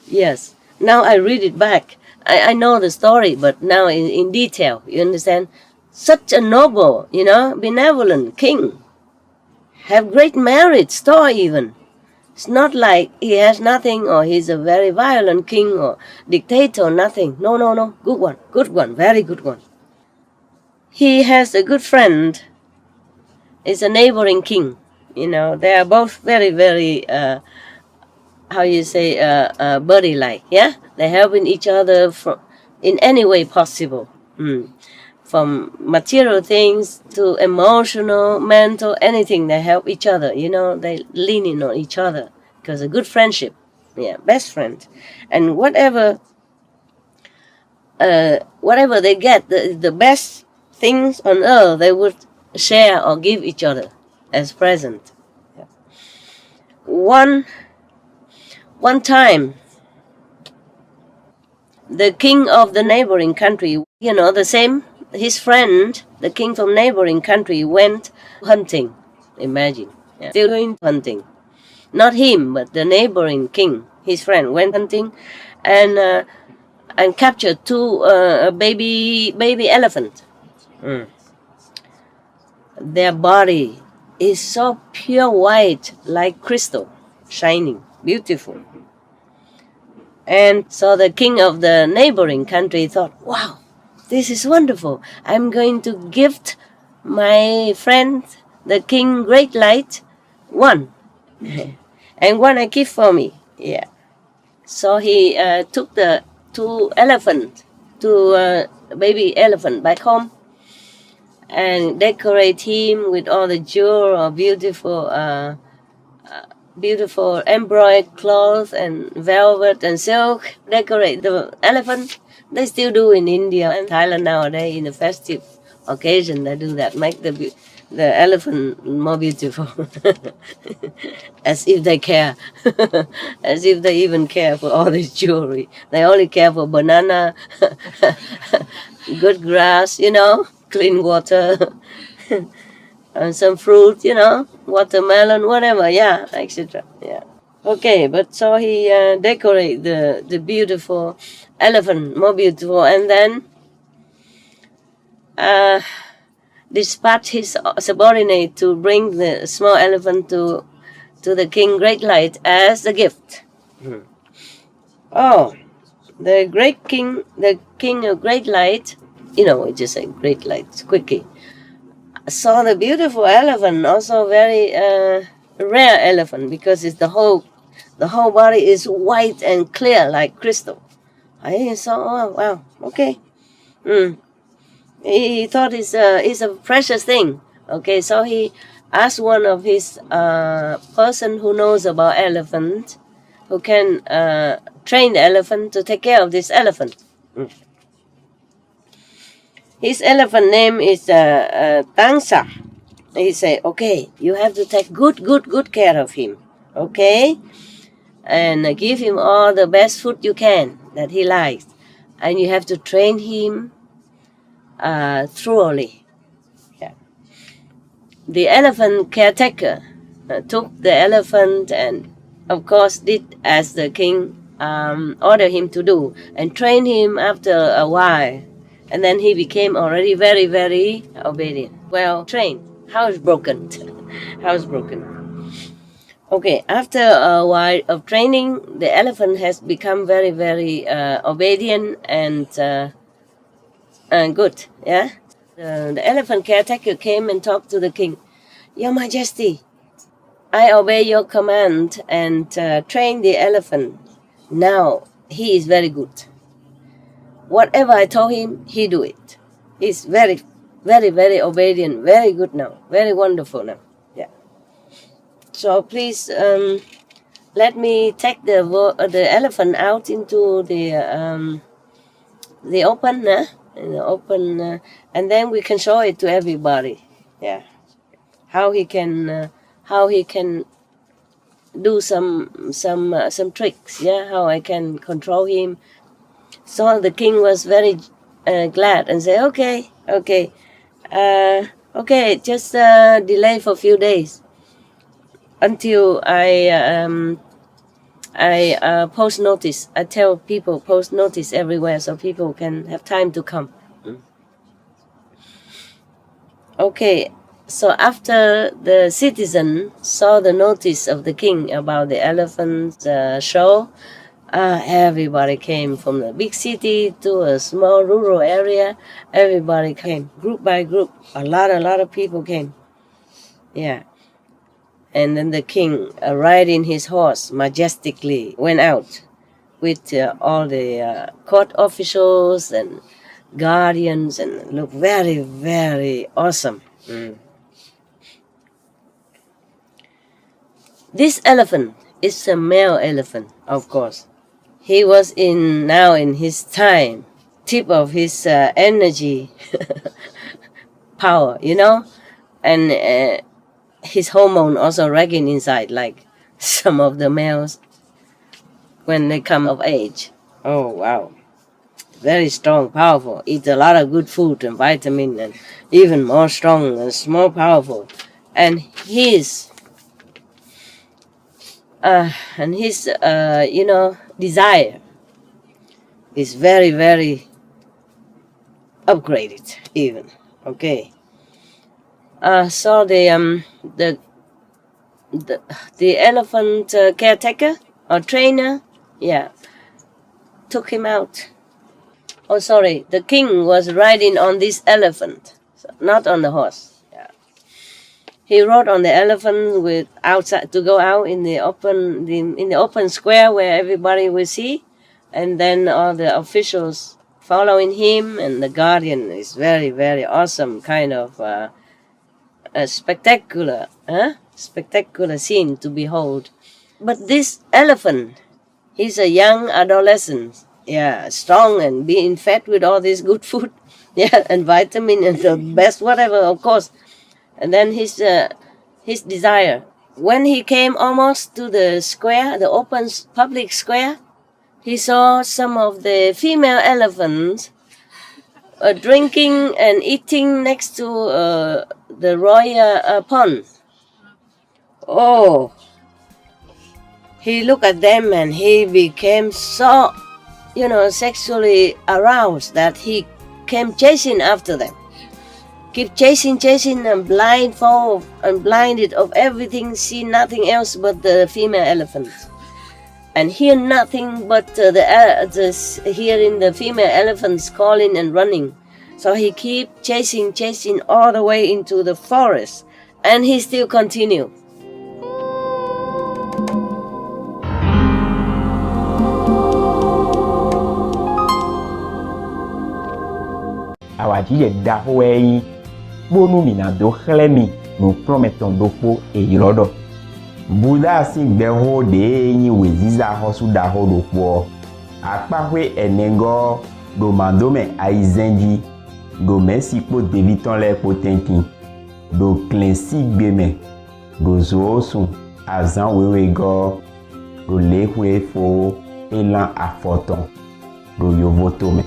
Yes. Now I read it back. I know the story, but now in detail, you understand? Such a noble, benevolent king. Have great merit, store even. It's not like he has nothing or he's a very violent king or dictator, nothing. No. Good one, very good one. He has a good friend. It's a neighboring king. They are both very, very, buddy-like, yeah? They're helping each other in any way possible. From material things to emotional, mental, anything, they help each other, they lean in on each other because a good friendship, best friend. And whatever they get, the best things on earth, they would share or give each other as present. Yeah. One time, the king of the neighboring country, his friend, the king from neighboring country, went hunting. Imagine, still going hunting. Not him, but the neighboring king, his friend, went hunting, and captured two baby elephant. Their body is so pure white, like crystal, shining, beautiful. And so the king of the neighboring country thought, wow, this is wonderful. I'm going to gift my friend, the king Great Light, one. And one I keep for me. Yeah. So he took the two baby elephant back home and decorate him with all the jewel or beautiful embroidered cloth and velvet and silk. Decorate the elephant. They still do in India and Thailand nowadays in a festive occasion. They do that, make the elephant more beautiful. As if they care. As if they even care for all this jewelry. They only care for banana, good grass, clean water, and some fruit, watermelon, whatever, etc. Yeah. Okay, but so he decorate the beautiful elephant more beautiful, and then dispatch his subordinate to bring the small elephant to the king Great Light as a gift. Oh, the king of Great Light, we just say Great Light, quickie, saw the beautiful elephant, also very rare elephant, because it's the whole body is white and clear like crystal. I saw, oh wow, okay. He thought it's a precious thing. Okay, so he asked one of his person who knows about elephant, who can train the elephant to take care of this elephant. His elephant name is Tangsa. He said, okay, you have to take good care of him. Okay? And give him all the best food you can that he likes. And you have to train him thoroughly. Yeah. The elephant caretaker took the elephant and, of course, did as the king ordered him to do, and trained him after a while. And then he became already very, very obedient. Well trained. Housebroken. Okay, after a while of training, the elephant has become very, very obedient and good. Yeah. The elephant caretaker came and talked to the king. Your Majesty, I obey your command and train the elephant. Now he is very good. Whatever I told him, he do it. He's very, very, very obedient, very good now, very wonderful now. Yeah. So please let me take the elephant out into the open, in the open, and then we can show it to everybody. Yeah, how he can do some tricks. Yeah, how I can control him. So the king was very glad and said, okay, just delay for a few days until I post notice. I tell people post notice everywhere so people can have time to come. Okay, so after the citizen saw the notice of the king about the elephant show, everybody came from the big city to a small rural area. Everybody came, group by group. A lot of people came. Yeah. And then the king, riding his horse majestically, went out with all the court officials and guardians, and looked very, very awesome. This elephant is a male elephant, of course. He was now in his time, tip of his energy, power, and his hormone also raging inside, like some of the males when they come of age. Oh, wow. Very strong, powerful. Eat a lot of good food and vitamin, and even more strong and more powerful. And his desire is very, very upgraded even. Okay. So the elephant caretaker or trainer, took him out. Oh, sorry, the king was riding on this elephant, so not on the horse. Yeah, he rode on the elephant with outside to go out in the open square where everybody will see, and then all the officials following him, and the guardian is very, very awesome kind of a spectacular scene to behold. But this elephant, he's a young adolescent. Yeah, strong and being fed with all this good food, and vitamin and the best whatever, of course. And then his desire. When he came almost to the square, the open public square, he saw some of the female elephants drinking and eating next to the royal pond. Oh, he looked at them and he became so sexually aroused that he came chasing after them. Keep chasing and blinded of everything, see nothing else but the female elephant. And hear nothing but hearing the female elephants calling and running. So he keep chasing all the way into the forest. And he still continued. Awadzidze da ho eyi bonu mina do xlemi no prometon do po eyirodo buda si gbe ho de yin we ziza ho su da ho do po akpahwe enego do mandome aizenji do mesi po deviton le po tenkin do klensi gbeme do zoosun azan wewe go do lehwe fo elan afoton do yovotome.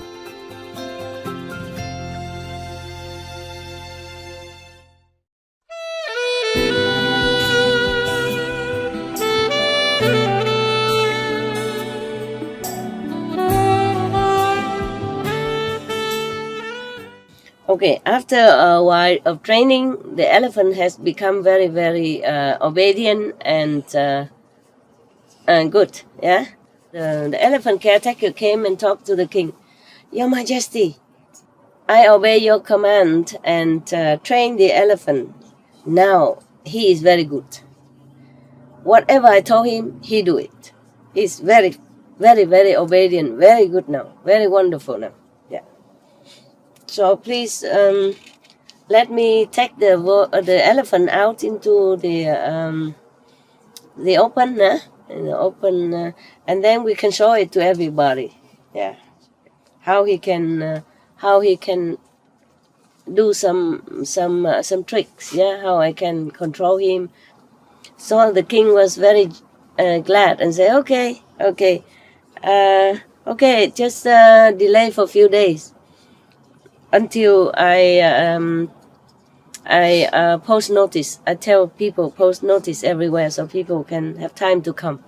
Okay, after a while of training, the elephant has become very, very obedient and good. Yeah, the elephant caretaker came and talked to the king. Your Majesty, I obey your command and train the elephant. Now he is very good. Whatever I told him, he do it. He's very, very, very obedient. Very good now. Very wonderful now. So please let me take the elephant out into the the open, in the open, and then we can show it to everybody. Yeah, how he can do some tricks. Yeah, how I can control him. So the king was very glad and said, okay, just delay for a few days until I post notice. I tell people post notice everywhere so people can have time to come.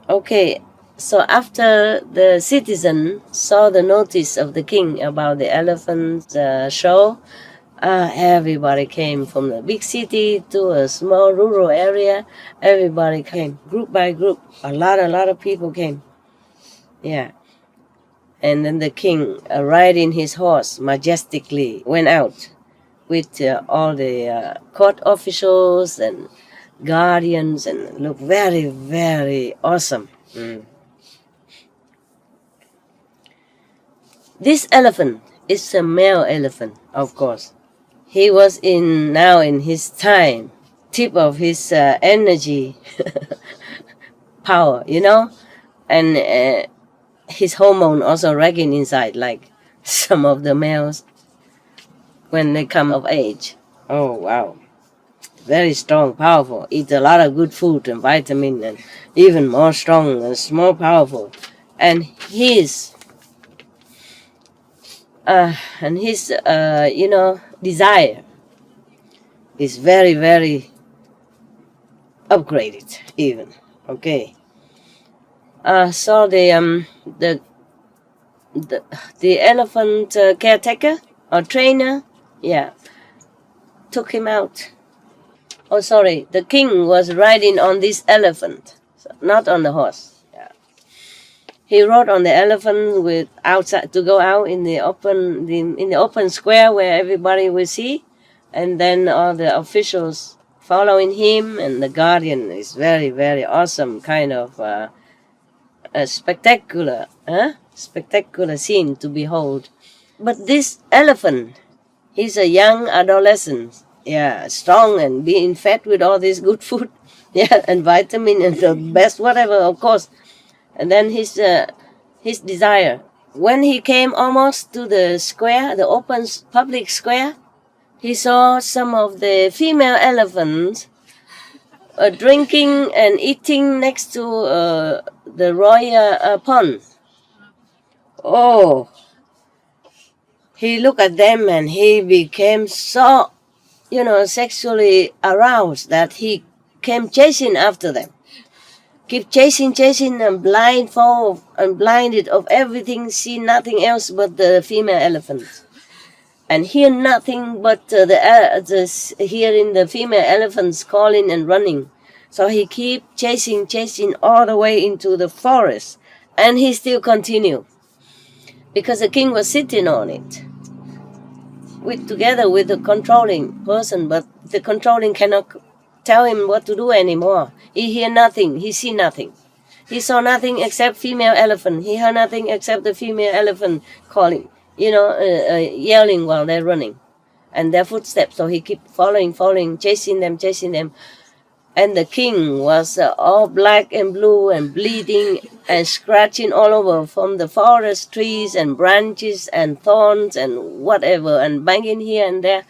Okay, so after the citizen saw the notice of the king about the elephant show, everybody came from the big city to a small rural area. Everybody came, group by group. A lot of people came. Yeah. And then the king, riding his horse majestically, went out with all the court officials and guardians, and looked very, very awesome. This elephant is a male elephant, of course. He was now in his time, tip of his energy, power, and his hormone also raging inside, like some of the males when they come of age. Oh, wow. Very strong, powerful. Eat a lot of good food and vitamin, and even more strong and more powerful. And his desire is very, very upgraded even. Okay. So the elephant caretaker or trainer, took him out. Oh, sorry, the king was riding on this elephant, not on the horse. Yeah. He rode on the elephant with outside to go out in the open square where everybody will see, and then all the officials following him, and the guardian is very, very awesome, kind of a spectacular scene to behold. But this elephant, he's a young adolescent. Yeah, strong and being fed with all this good food, and vitamin and the best whatever, of course. And then his desire. When he came almost to the square, the open public square, he saw some of the female elephants drinking and eating next to the royal pond. Oh, he looked at them and he became so sexually aroused that he came chasing after them. Keep chasing and blinded of everything, see nothing else but the female elephant. And hear nothing but hearing the female elephants calling and running. So he keep chasing all the way into the forest. And he still continued. Because the king was sitting on it. Together with the controlling person, but the controlling cannot tell him what to do anymore. He hear nothing, he see nothing. He saw nothing except female elephant. He heard nothing except the female elephant calling, yelling while they're running. And their footsteps, so he keep following, chasing them. And the king was all black and blue and bleeding and scratching all over from the forest trees and branches and thorns and whatever, and banging here and there.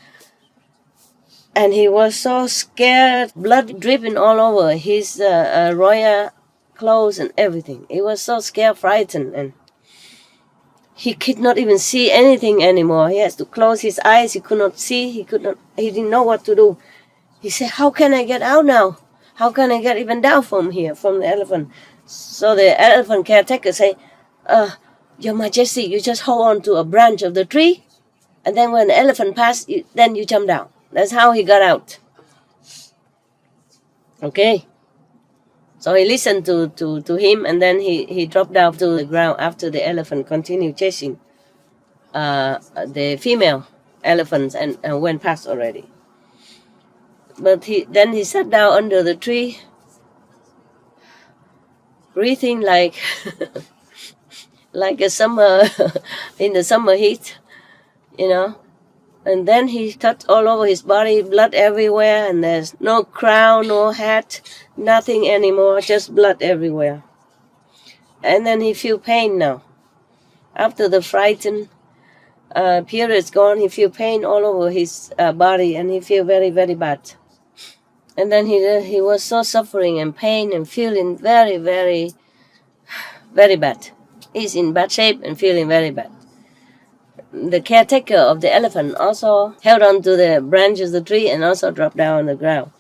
And he was so scared, blood dripping all over his royal clothes and everything. He was so scared, frightened, and he could not even see anything anymore. He has to close his eyes. He could not see. He didn't know what to do. He said, how can I get out now? How can I get even down from here, from the elephant? So the elephant caretaker say, Your Majesty, you just hold on to a branch of the tree, and then when the elephant passes, then you jump down. That's how he got out. Okay. So he listened to him, and then he dropped down to the ground after the elephant continued chasing the female elephants and went past already. But he sat down under the tree, breathing like like a summer in the summer heat, And then he touched all over his body, blood everywhere, and there's no crown, no hat, nothing anymore, just blood everywhere. And then he feel pain now. After the frightened period's gone, he feel pain all over his body, and he feel very, very bad. And then he was so suffering and pain and feeling very, very, very bad. He's in bad shape and feeling very bad. The caretaker of the elephant also held on to the branches of the tree and also dropped down on the ground.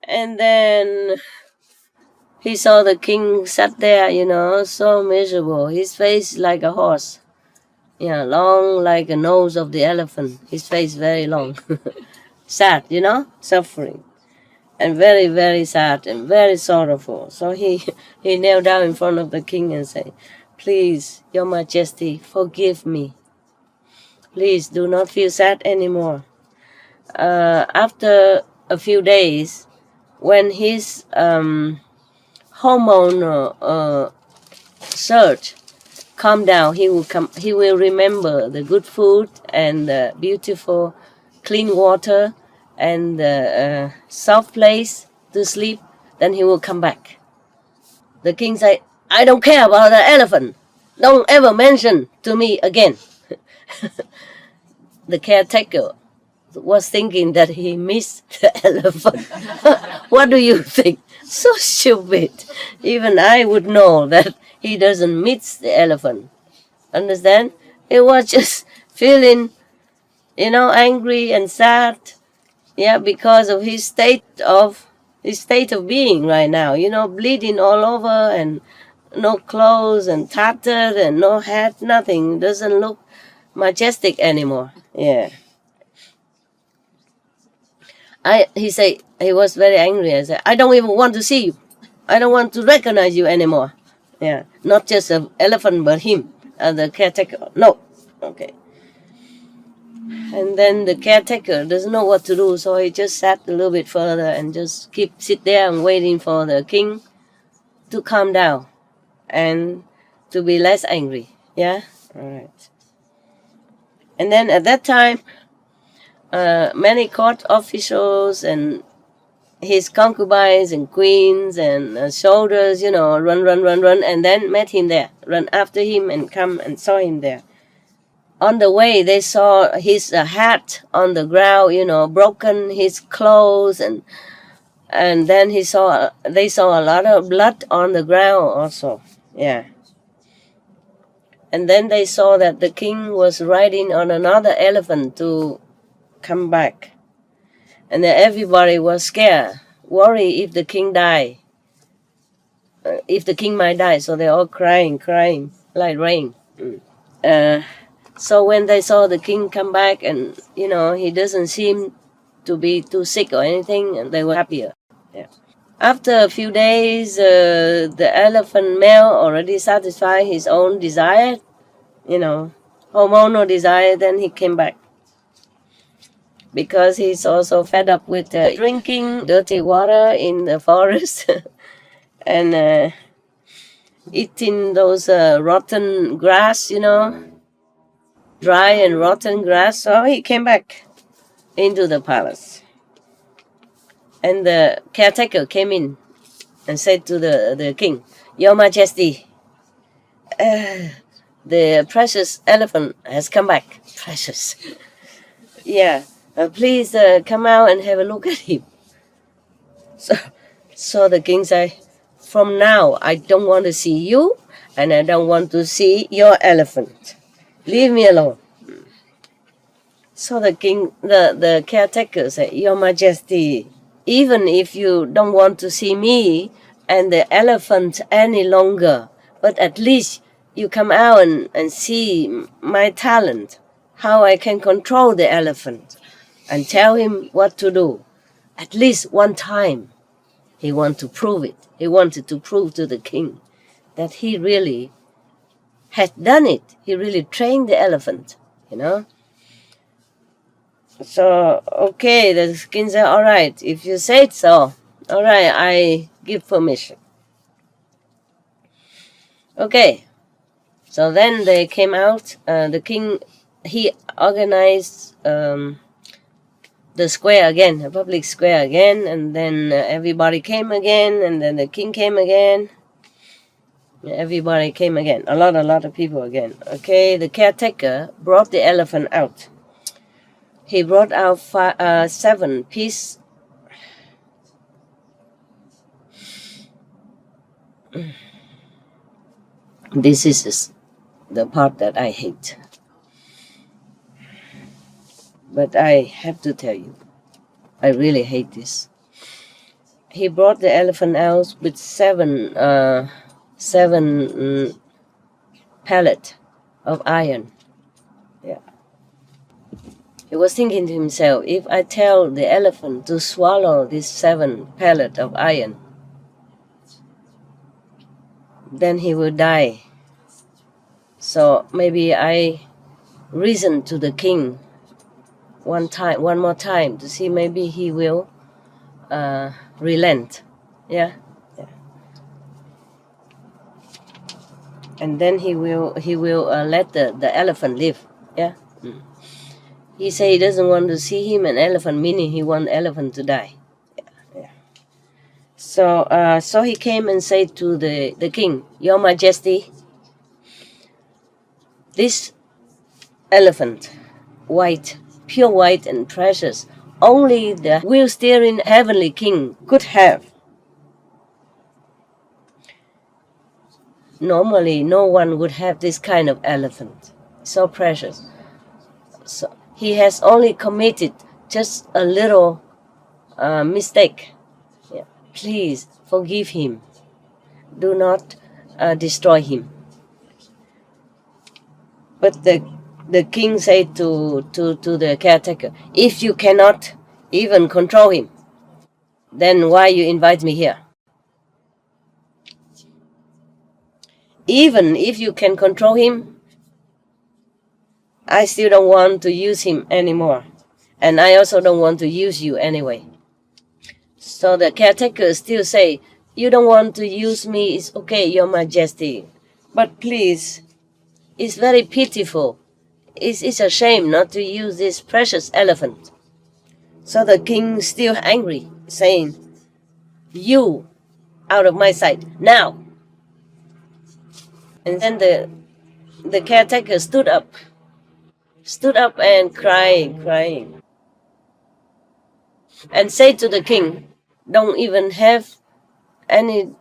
And then he saw the king sat there, so miserable. His face like a horse. Yeah, long like a nose of the elephant. His face very long. Sad, suffering. And very, very sad and very sorrowful. So he knelt down in front of the king and said, "Please, Your Majesty, forgive me. Please do not feel sad anymore." After a few days, when his hormone surge calm down, he will remember the good food and the beautiful clean water and the soft place to sleep. Then he will come back. The king said, "I don't care about the elephant. Don't ever mention to me again." The caretaker was thinking that he missed the elephant. What do you think? So stupid. Even I would know that he doesn't miss the elephant. Understand? It was just feeling, angry and sad. Yeah, because of his state of being right now. Bleeding all over and no clothes and tattered and no hat, nothing. Doesn't look majestic anymore. Yeah. He said, he was very angry. I said, "I don't even want to see you. I don't want to recognize you anymore." Yeah. Not just an elephant, but him, the caretaker. No. Okay. And then the caretaker doesn't know what to do, so he just sat a little bit further and just sit there and waiting for the king to calm down and to be less angry. Yeah? All right. And then at that time, many court officials and his concubines and queens and soldiers, run, and then met him there, run after him and come and saw him there. On the way, they saw his hat on the ground, broken, his clothes, and then they saw a lot of blood on the ground also. Yeah. And then they saw that the king was riding on another elephant to come back. And then everybody was scared, worried if the king died, if the king might die. So they're all crying like rain. So when they saw the king come back and, he doesn't seem to be too sick or anything, and they were happier. Yeah. After a few days, the elephant male already satisfied his own desire, hormonal desire, then he came back. Because he's also fed up with drinking dirty water in the forest and eating those rotten grass, dry and rotten grass. So he came back into the palace. And the caretaker came in and said to the king, "Your Majesty, the precious elephant has come back." Precious. Yeah. Please come out and have a look at him. So the king said, "From now, I don't want to see you, and I don't want to see your elephant. Leave me alone." So the king, the caretaker said, "Your Majesty, even if you don't want to see me and the elephant any longer, but at least you come out and see my talent, how I can control the elephant and tell him what to do. At least one time, he wanted to prove it. He wanted to prove to the king that he really had done it. He really trained the elephant, So, okay, the king said, "All right, if you say it so, all right, I give permission." Okay, so then they came out. The king he organized the square again, a public square again, and then everybody came again, and then the king came again. Everybody came again, a lot of people again. Okay, the caretaker brought the elephant out. He brought out 7 pieces. This is the part that I hate. But I have to tell you, I really hate this. He brought the elephant out with 7 pallets of iron. Yeah. He was thinking to himself, if I tell the elephant to swallow these 7 pallets of iron, then he will die. So maybe I reason to the king one more time to see maybe he will relent. Yeah. And then he will let the elephant live. Yeah. He say he doesn't want to see him an elephant, meaning he want elephant to die. Yeah. So he came and said to the king, Your Majesty, this elephant, white, pure white and precious, only the wheel-steering heavenly king could have. Normally, no one would have this kind of elephant, so precious. So he has only committed just a little mistake. Yeah. Please forgive him. Do not destroy him. But the king said to the caretaker, if you cannot even control him, then why you invite me here? Even if you can control him, I still don't want to use him anymore. And I also don't want to use you anyway. So the caretaker still say, you don't want to use me, it's okay, Your Majesty. But please, it's very pitiful. It's a shame not to use this precious elephant. So the king still angry, saying, you out of my sight, now. And then the caretaker stood up and crying, and said to the king, don't even have any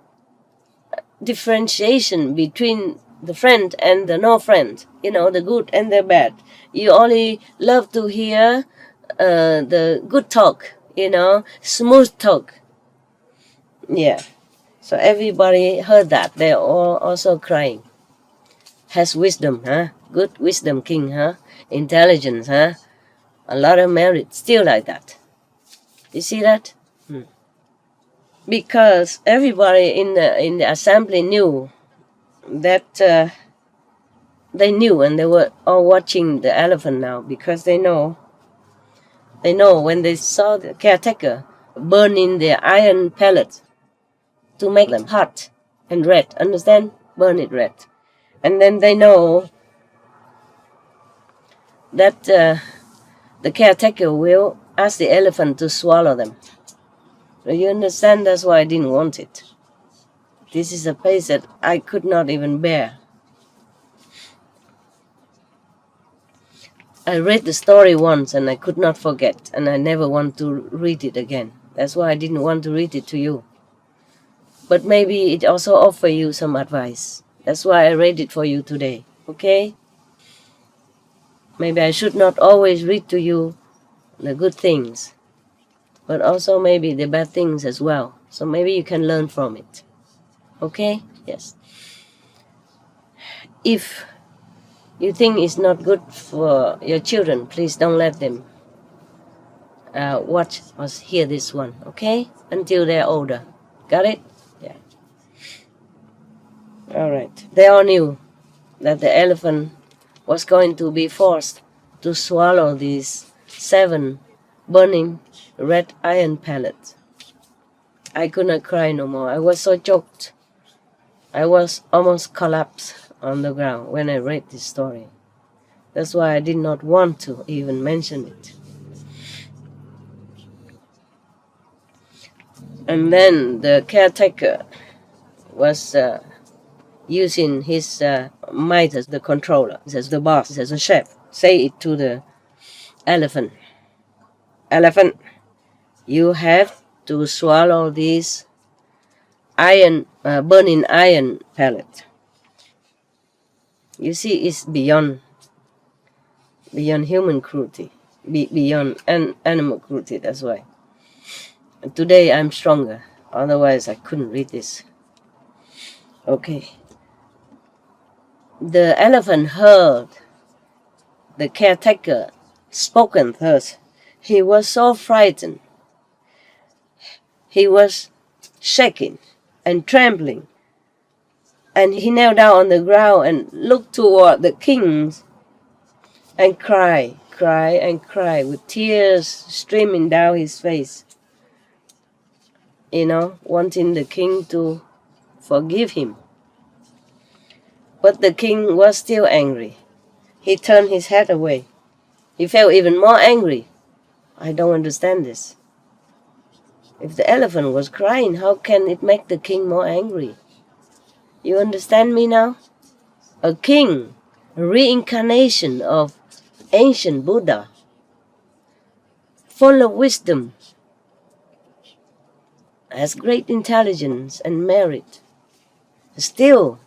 differentiation between the friend and the no friend, the good and the bad. You only love to hear the good talk, smooth talk. Yeah. So everybody heard that. They're all also crying. Has wisdom, huh? Good wisdom, king, huh? Intelligence, huh? A lot of merit. Still like that. You see that? Because everybody in the assembly knew that they knew, and they were all watching the elephant now, because they know when they saw the caretaker burning the iron pellets to make them hot and red, understand? Burn it red. And then they know that the caretaker will ask the elephant to swallow them. So you understand? That's why I didn't want it. This is a place that I could not even bear. I read the story once and I could not forget, and I never want to read it again. That's why I didn't want to read it to you. But maybe it also offers you some advice. That's why I read it for you today, okay? Maybe I should not always read to you the good things, but also maybe the bad things as well. So maybe you can learn from it, okay? Yes. If you think it's not good for your children, please don't let them watch or hear this one, okay? Until they're older. Got it? Yeah. All right. They all knew that the elephant was going to be forced to swallow these 7 burning red iron pellets. I could not cry no more. I was so choked. I was almost collapsed on the ground when I read this story. That's why I did not want to even mention it. And then the caretaker was using his might as the controller, as the boss, as a chef. Say it to the elephant. Elephant, you have to swallow this burning iron pellet. You see, it's beyond human cruelty, beyond animal cruelty, that's why. And today I'm stronger, otherwise I couldn't read this. Okay. The elephant heard the caretaker spoken thus. He was so frightened. He was shaking and trembling. And he knelt down on the ground and looked toward the king and cried with tears streaming down his face. Wanting the king to forgive him. But the king was still angry. He turned his head away. He felt even more angry. I don't understand this. If the elephant was crying, how can it make the king more angry? You understand me now? A king, a reincarnation of ancient Buddha, full of wisdom, has great intelligence and merit, still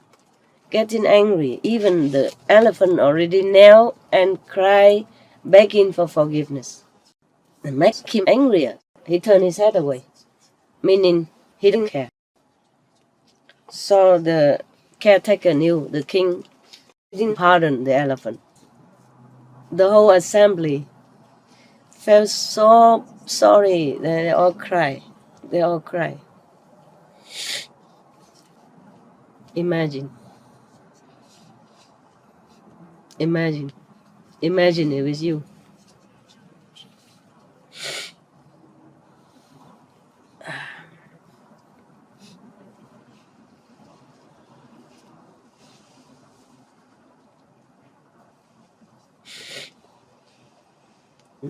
getting angry. Even the elephant already knelt and cried, begging for forgiveness. It makes him angrier. He turned his head away, meaning he didn't care. So the caretaker knew the king didn't pardon the elephant. The whole assembly felt so sorry that they all cried. They all cried. Imagine it was you.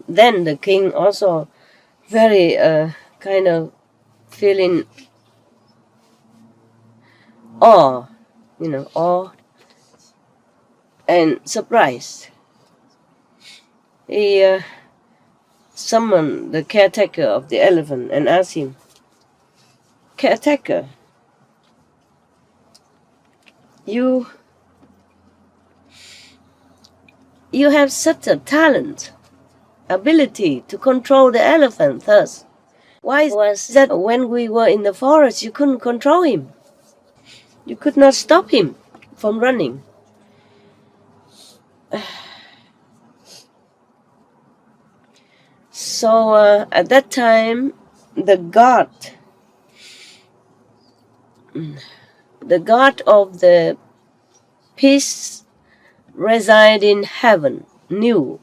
Then the king also very kind of feeling awe and surprised. He summoned the caretaker of the elephant and asked him, "Caretaker, you have such a talent, ability to control the elephant thus. Why was that when we were in the forest you couldn't control him? You could not stop him from running." So at that time, the god of the peace reside in heaven knew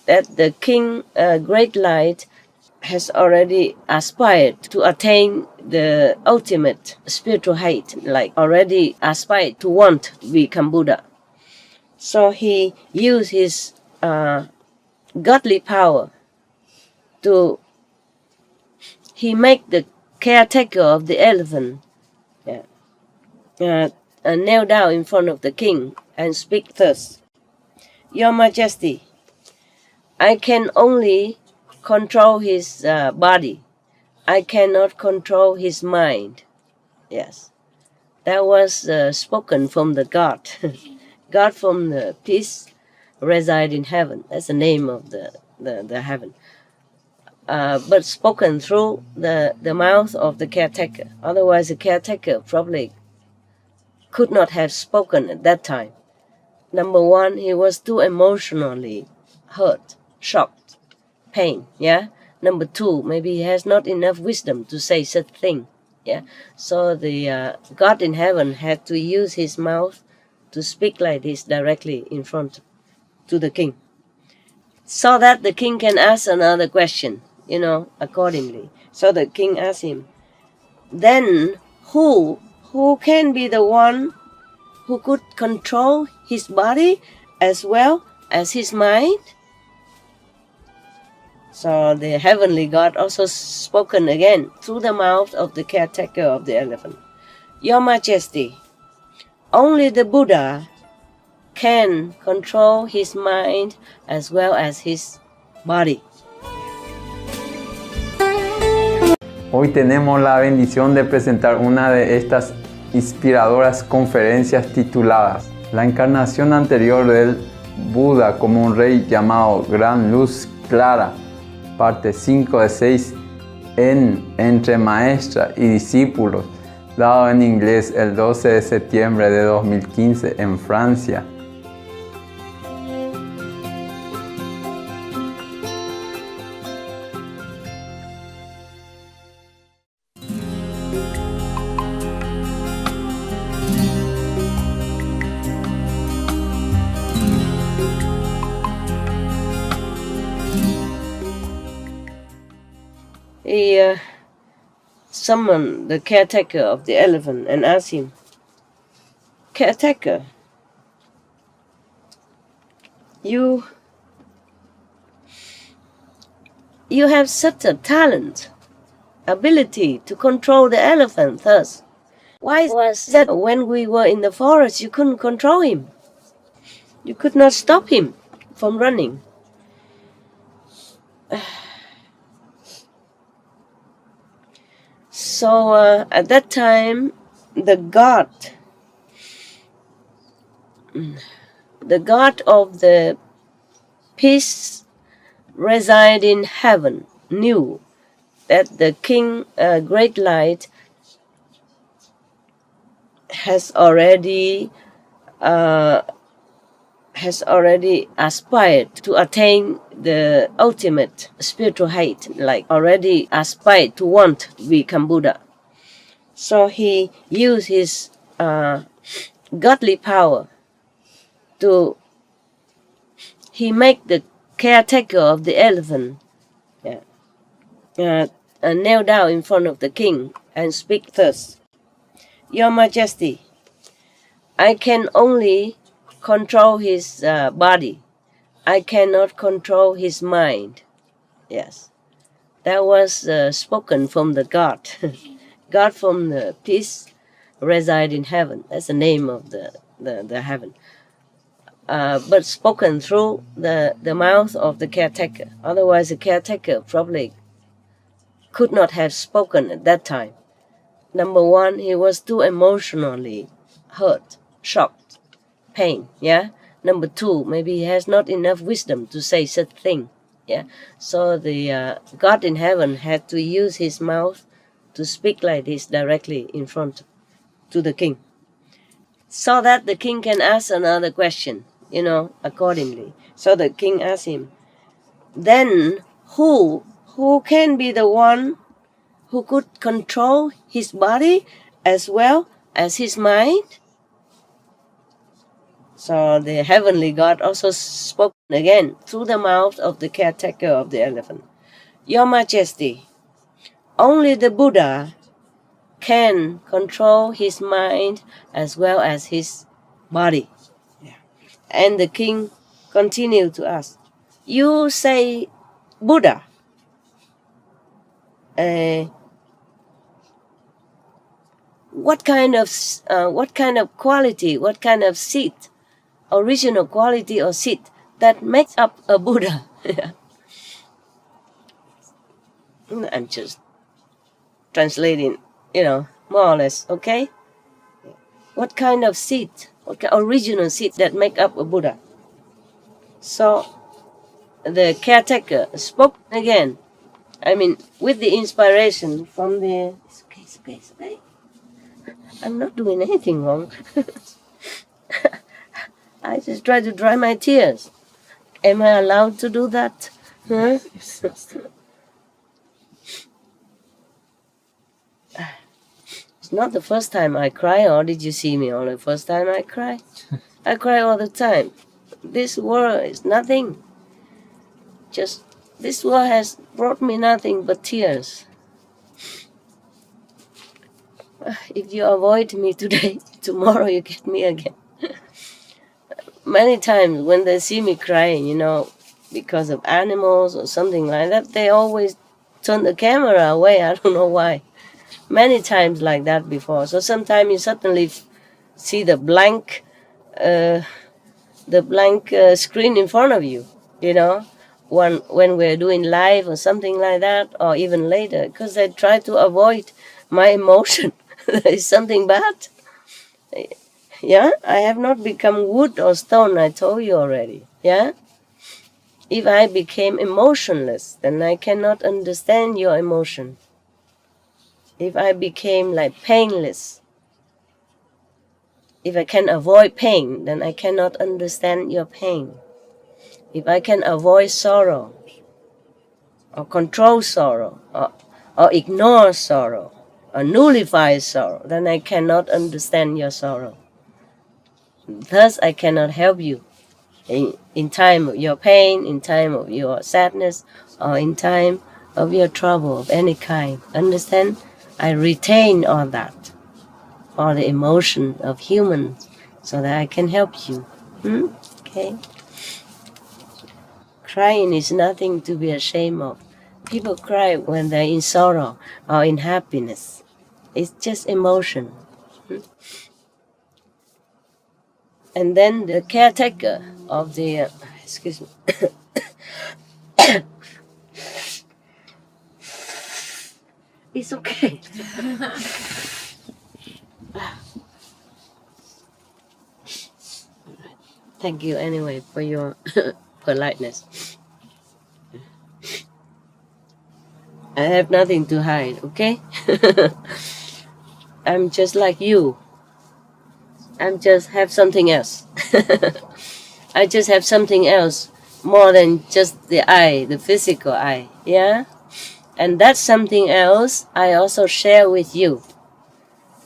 that the king, great light, has already aspired to attain the ultimate spiritual height, like already aspired to want to become Buddha. So he used his godly power he make the caretaker of the elephant kneel down in front of the king and speak thus: "Your Majesty, I can only control his body. I cannot control his mind." Yes, that was spoken from the God. God from the peace reside in heaven. That's the name of the heaven. But spoken through the mouth of the caretaker. Otherwise, the caretaker probably could not have spoken at that time. Number one, he was too emotionally hurt, shocked, pain. Yeah. Number two, maybe he has not enough wisdom to say such thing. Yeah. So the God in heaven had to use his mouth to speak like this directly in front to the king, so that the king can ask another question, accordingly. So the king asked him, "Then who can be the one who could control his body as well as his mind. So the heavenly God also spoken again through the mouth of the caretaker of the elephant. Your Majesty, only the Buddha can control his mind as well as his body. Hoy tenemos la bendición de presentar una de estas inspiradoras conferencias tituladas La encarnación anterior del Buda como un rey llamado Gran Luz Clara, parte 5 de 6 en Entre Maestra y Discípulos, dado en inglés el 12 de septiembre de 2015 en Francia. He summoned the caretaker of the elephant and asked him, "Caretaker, you have such a talent, ability to control the elephant thus. Why was that when we were in the forest you couldn't control him? You could not stop him from running?" So at that time, the God of the peace reside in heaven knew that the king, great light, has already aspired to attain the ultimate spiritual height, like already aspired to want to become Buddha. So he used his godly power he make the caretaker of the elephant kneel down in front of the king and speak thus: "Your Majesty, I can only control his body. I cannot control his mind." Yes, that was spoken from the God. God from the peace reside in heaven. That's the name of the heaven. But spoken through the mouth of the caretaker. Otherwise, the caretaker probably could not have spoken at that time. Number one, he was too emotionally hurt, shocked, pain. Yeah. Number two, maybe he has not enough wisdom to say such thing. Yeah. So the God in heaven had to use his mouth to speak like this directly in front to the king, so that the king can ask another question, accordingly. So the king asked him, "Then who can be the one who could control his body as well as his mind?" So the heavenly God also spoke again through the mouth of the caretaker of the elephant: "Your Majesty, only the Buddha can control his mind as well as his body." Yeah. And the king continued to ask, "You say Buddha. What kind of quality, what kind of seed, original quality or seed that makes up a Buddha?" I'm just translating, more or less, okay? What kind of seed, original seed that make up a Buddha? So the caretaker spoke again. With the inspiration from the... It's okay. I'm not doing anything wrong. I just try to dry my tears. Am I allowed to do that? Huh? It's not the first time I cry, or did you see me only the first time I cry? I cry all the time. This world is nothing. Just this world has brought me nothing but tears. If you avoid me today, tomorrow you get me again. many times when they see me crying, you know, because of animals or something like that, they always turn the camera away. I don't know why. Many times like that before. So sometimes you suddenly see the blank screen in front of you, you know, when we're doing live or something like that, or even later, because I try to avoid my emotion. There is something bad. Yeah, I have not become wood or stone, I told you already. Yeah? If I became emotionless, then I cannot understand your emotion. If I became like painless, if I can avoid pain, then I cannot understand your pain. If I can avoid sorrow, or control sorrow, or ignore sorrow, or nullify sorrow, then I cannot understand your sorrow. Thus, I cannot help you in time of your pain, in time of your sadness, or in time of your trouble of any kind. Understand? I retain all that, all the emotion of humans, so that I can help you. Okay? Crying is nothing to be ashamed of. People cry when they're in sorrow or in happiness. It's just emotion. And then the caretaker of the, excuse me, it's okay. Thank you anyway for your politeness. I have nothing to hide, okay? I'm just like you. I'm just have something else. I just have something else more than just the eye, the physical eye, yeah? And that something else I also share with you.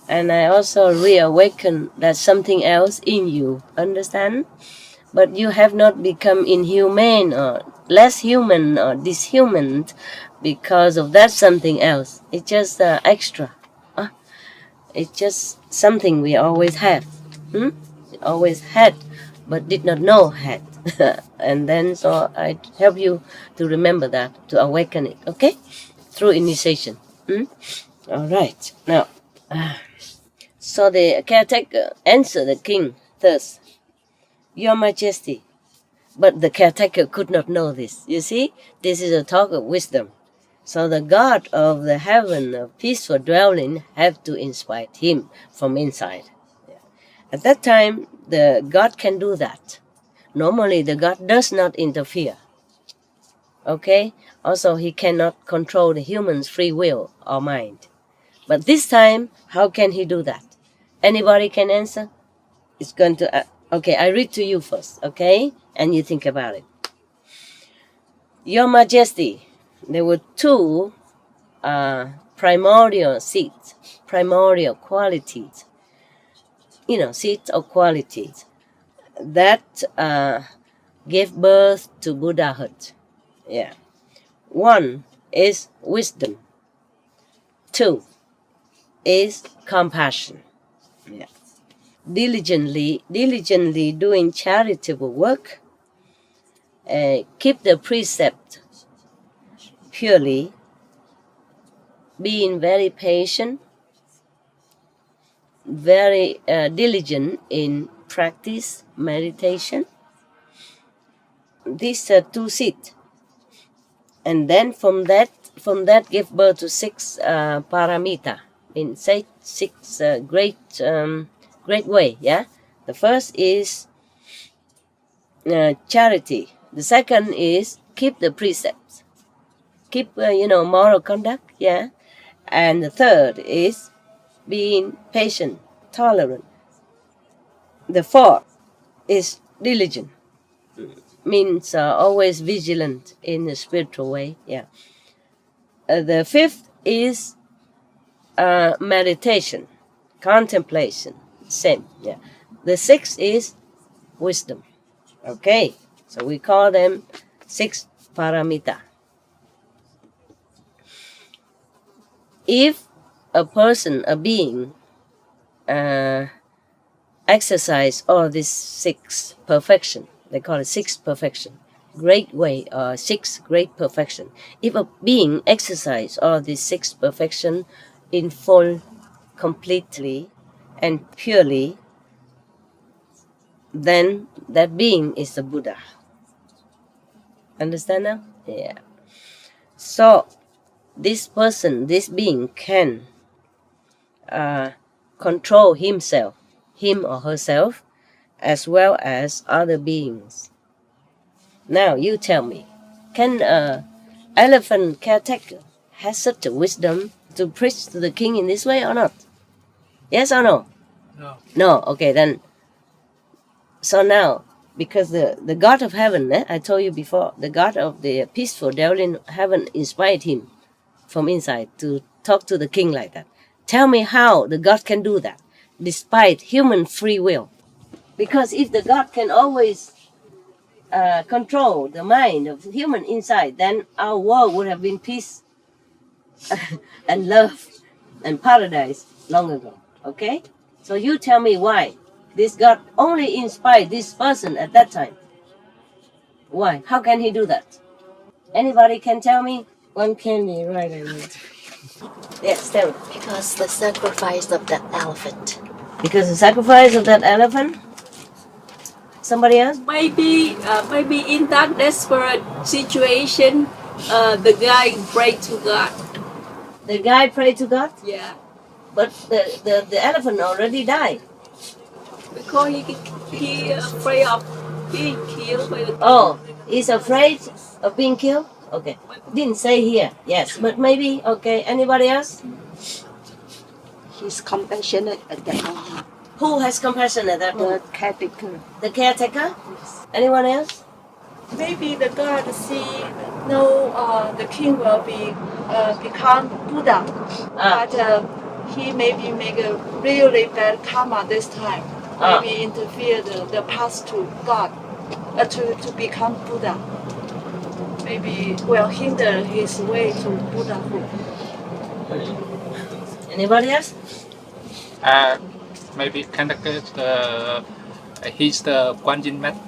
And I also reawaken that something else in you, understand? But you have not become inhumane or less human or dishuman because of that something else. It's just extra. It's just something we always have. Always had, but did not know had. And then so I help you to remember that, to awaken it, okay? Through initiation. All right. Now, so the caretaker answered the king thus, Your Majesty. But the caretaker could not know this. You see, this is a talk of wisdom. So the God of the heaven of peaceful dwelling have to inspire him from inside. At that time, the God can do that. Normally, the God does not interfere. Okay? Also, he cannot control the human's free will or mind. But this time, how can he do that? Anybody can answer? It's going to... okay, I read to you first, okay? And you think about it. Your Majesty, there were two primordial seeds, primordial qualities, seeds or qualities that gave birth to Buddhahood. Yeah. One is wisdom. Two is compassion. Yeah. Diligently doing charitable work, keep the precept purely, being very patient, very diligent in practice, meditation. These are two seeds. And then from that give birth to 6 paramita, in six great way, yeah? The first is charity. The second is keep the precepts. Keep, moral conduct, yeah? And the third is being patient, tolerant. The fourth is diligent, means always vigilant in a spiritual way, yeah. The fifth is meditation, contemplation, same, yeah. The sixth is wisdom. Okay, so we call them 6 paramita. If a person, a being, exercise all this six perfection. They call it six perfection. Great way, six great perfection. If a being exercise all these six perfection in full, completely, and purely, then that being is the Buddha. Understand now? Yeah. So this person, this being can control himself, him or herself, as well as other beings. Now you tell me, can elephant caretaker has such a wisdom to preach to the king in this way or not? Yes or no? No. No. Okay, then. So now, because the God of heaven, I told you before, the God of the peaceful dwelling in heaven inspired him from inside to talk to the king like that. Tell me how the God can do that, despite human free will. Because if the God can always control the mind of human inside, then our world would have been peace and love and paradise long ago. Okay? So you tell me why this God only inspired this person at that time. Why? How can he do that? Anybody can tell me? One candy, right? Yes, tell me. Because the sacrifice of that elephant. Because the sacrifice of that elephant? Somebody else? Maybe in that desperate situation, the guy prayed to God. The guy prayed to God? Yeah, But the elephant already died. because he afraid of being killed by the. Oh, he's afraid of being killed? Okay. Didn't say here. Yes, but maybe. Okay. Anybody else? He's compassionate at that moment. Who has compassion at that The moment? caretaker. The caretaker? Anyone else? Maybe the God the king will become Buddha, but he maybe make a really bad karma this time. Maybe interfere the path to God, to become Buddha. Maybe will hinder his way to Buddhahood. Anybody else? Maybe he's the Guanyin method.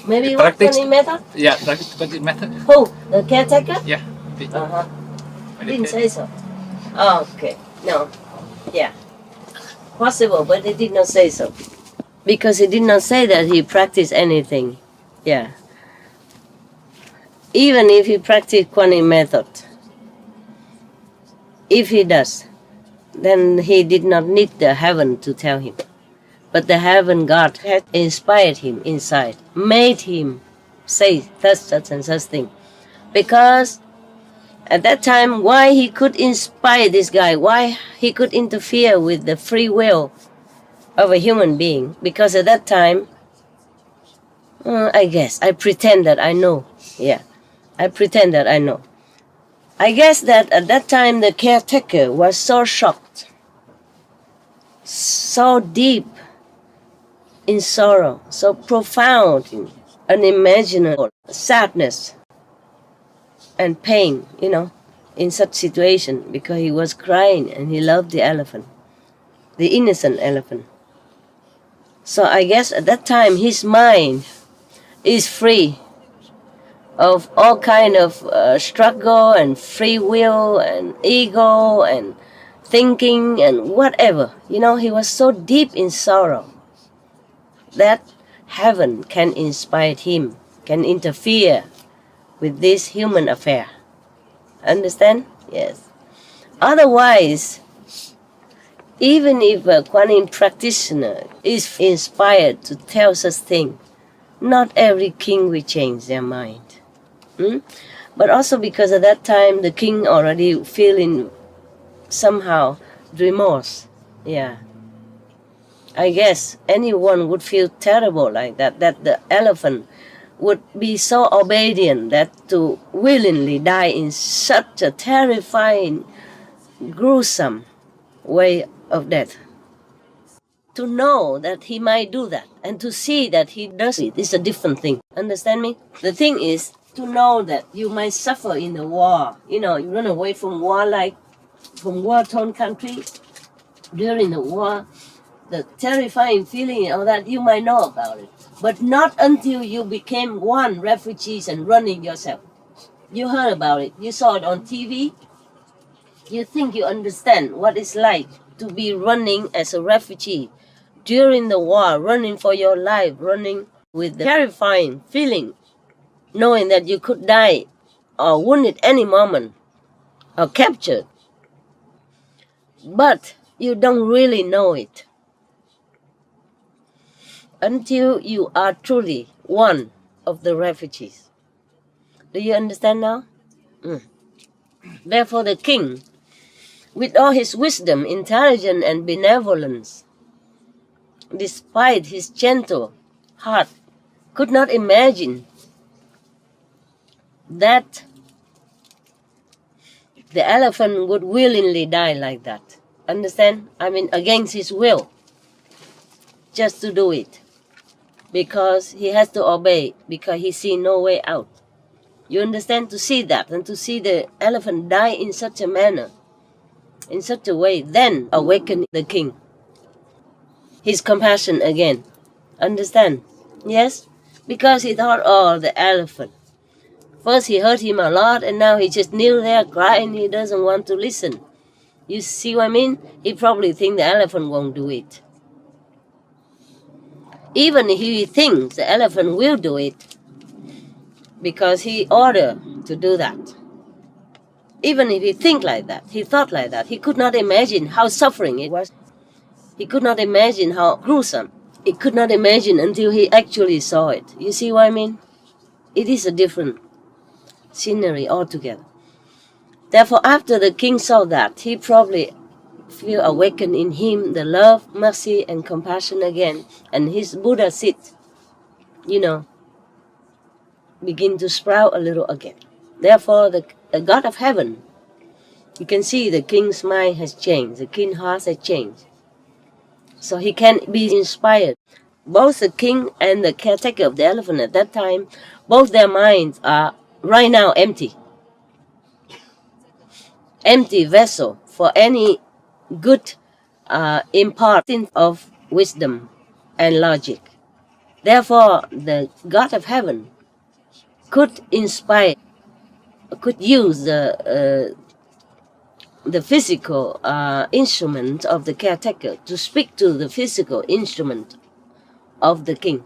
Maybe what Practice. funny method? Yeah, practice Guanyin method. Who? The caretaker? Yeah. Didn't say so. Oh, okay. No. Yeah. Possible, but they did not say so. Because he did not say that he practiced anything. Yeah. Even if he practiced Guanyin method, if he does, then he did not need the heaven to tell him. But the heaven God had inspired him inside, made him say such and such thing. Because at that time, why he could inspire this guy, why he could interfere with the free will of a human being, because at that time, I pretend that I know. Yeah, I pretend that I know. I guess that at that time the caretaker was so shocked, so deep in sorrow, so profound in unimaginable sadness and pain, in such situation, because he was crying and he loved the elephant, the innocent elephant. So I guess at that time his mind is free of all kind of struggle and free will and ego and thinking and whatever. He was so deep in sorrow that heaven can inspire him, can interfere with this human affair. Understand? Yes. Otherwise, even if a Guanyin practitioner is inspired to tell such thing, not every king will change their mind. But also because at that time the king already feeling somehow remorse. Yeah. I guess anyone would feel terrible like that the elephant would be so obedient that to willingly die in such a terrifying, gruesome way of death. To know that he might do that and to see that he does it is a different thing. Understand me? The thing is to know that you might suffer in the war. You run away from war, like from war-torn country. During the war, the terrifying feeling and all that, you might know about it. But not until you became one refugees and running yourself. You heard about it. You saw it on TV. You think you understand what it's like to be running as a refugee during the war, running for your life, running with the terrifying feeling, knowing that you could die or wounded any moment or captured. But you don't really know it until you are truly one of the refugees. Do you understand now? Therefore the king, with all his wisdom, intelligence, and benevolence, despite his gentle heart, could not imagine that the elephant would willingly die like that. Understand? I mean, against his will, just to do it. Because he has to obey, because he sees no way out. You understand? To see that, and to see the elephant die in such a manner, in such a way, then awaken the king. His compassion again. Understand? Yes? Because he thought, oh, the elephant. First he hurt him a lot, and now he just kneel there crying. He doesn't want to listen. You see what I mean? He probably thinks the elephant won't do it. Even if he thinks the elephant will do it, because he ordered to do that. Even if he think like that, he thought like that, he could not imagine how suffering it was. He could not imagine how gruesome. He could not imagine until he actually saw it. You see what I mean? It is a different scenery altogether. Therefore, after the king saw that, he probably feel awakened in him the love, mercy, and compassion again. And his Buddha seed, begin to sprout a little again. Therefore, the God of heaven, you can see the king's mind has changed, the king's heart has changed. So he can be inspired. Both the king and the caretaker of the elephant at that time, both their minds are right now empty. Empty vessel for any good imparting of wisdom and logic. Therefore, the God of heaven could inspire, could use the physical instrument of the caretaker to speak to the physical instrument of the king.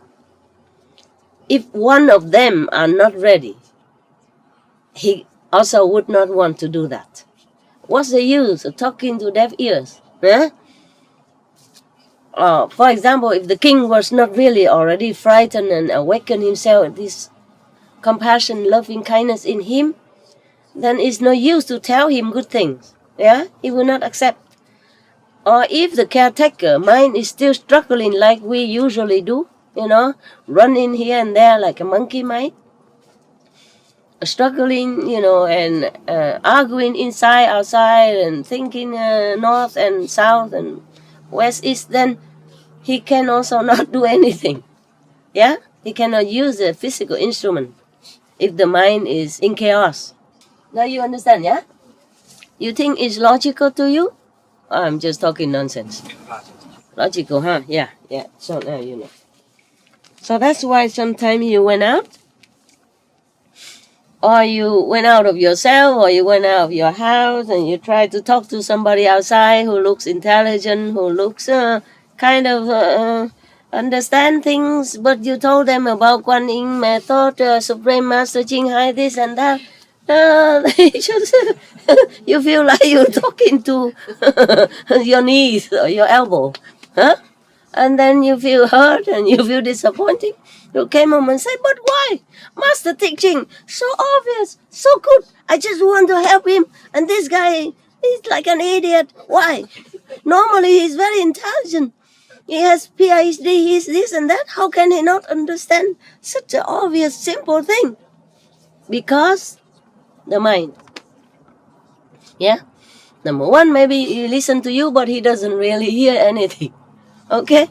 If one of them are not ready, he also would not want to do that. What's the use of talking to deaf ears? Eh? For example, if the king was not really already frightened and awakened himself, this compassion, loving kindness in him, then it's no use to tell him good things. Yeah, he will not accept. Or if the caretaker mind is still struggling like we usually do, running here and there like a monkey mind, struggling, and arguing inside, outside, and thinking north and south and west, east, then he can also not do anything. Yeah, he cannot use a physical instrument if the mind is in chaos. Now you understand, yeah? You think it's logical to you? I'm just talking nonsense. Logical, huh? Yeah. So now you know. So that's why sometimes you went out, or you went out of yourself, or you went out of your house, and you try to talk to somebody outside who looks intelligent, who looks understand things, but you told them about Kuan Yin method, Supreme Master Ching Hai, this and that. You feel like you're talking to your knees or your elbow, huh? And then you feel hurt and you feel disappointed. You came home and say, but why? Master teaching, so obvious, so good. I just want to help him. And this guy is like an idiot. Why? Normally he's very intelligent. He has PhD, he's this and that. How can he not understand such an obvious, simple thing? Because the mind. Yeah? Number one, maybe he listens to you, but he doesn't really hear anything. Okay?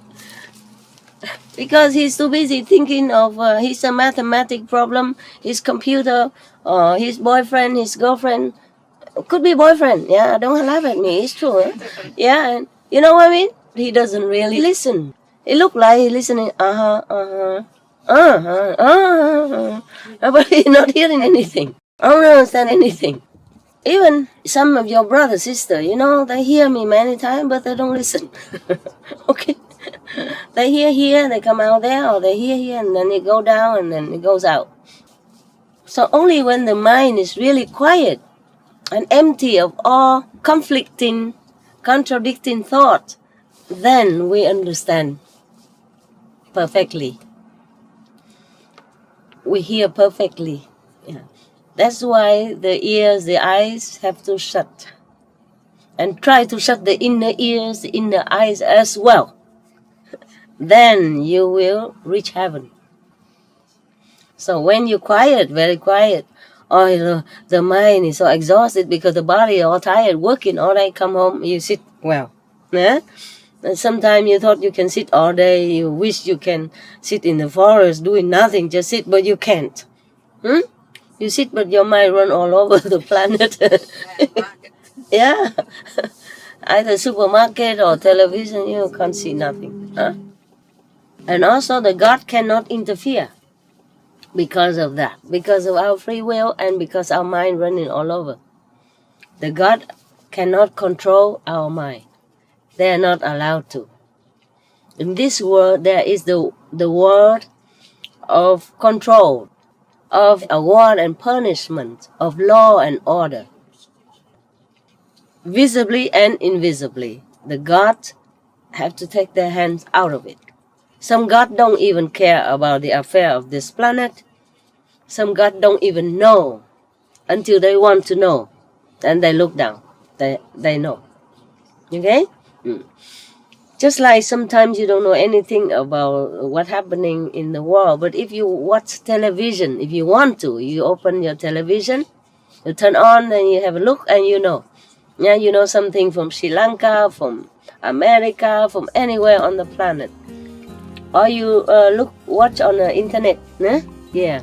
Because he's too busy thinking of his mathematic problem, his computer, his boyfriend, his girlfriend. Could be boyfriend. Yeah, don't laugh at me. It's true. Yeah, and you know what I mean? he doesn't really listen. It looked like he's listening, but he's not hearing anything. I don't understand anything. Even some of your brother, sister, they hear me many times, but they don't listen. Okay? They hear here, they come out there, or they hear here, and then it go down, and then it goes out. So only when the mind is really quiet and empty of all conflicting, contradicting thoughts, then we understand perfectly. We hear perfectly. Yeah. That's why the ears, the eyes have to shut. And try to shut the inner ears, the inner eyes as well. Then you will reach heaven. So when you're quiet, very quiet, the mind is so exhausted because the body is all tired, working all day, come home, you sit well. Yeah? And sometimes you thought you can sit all day, you wish you can sit in the forest doing nothing, just sit, but you can't. You sit, but your mind run all over the planet. Yeah. Either supermarket or television, you can't see nothing. Huh? And also the God cannot interfere because of that, because of our free will and because our mind running all over. The God cannot control our mind. They are not allowed to. In this world, there is the world of control, of award and punishment, of law and order. Visibly and invisibly, the gods have to take their hands out of it. Some gods don't even care about the affair of this planet. Some gods don't even know until they want to know. Then they look down. They know. Okay? Just like sometimes you don't know anything about what's happening in the world, but if you watch television, if you want to, you open your television, you turn on, and you have a look, and you know. Yeah, you know something from Sri Lanka, from America, from anywhere on the planet. Or you watch on the internet. Yeah.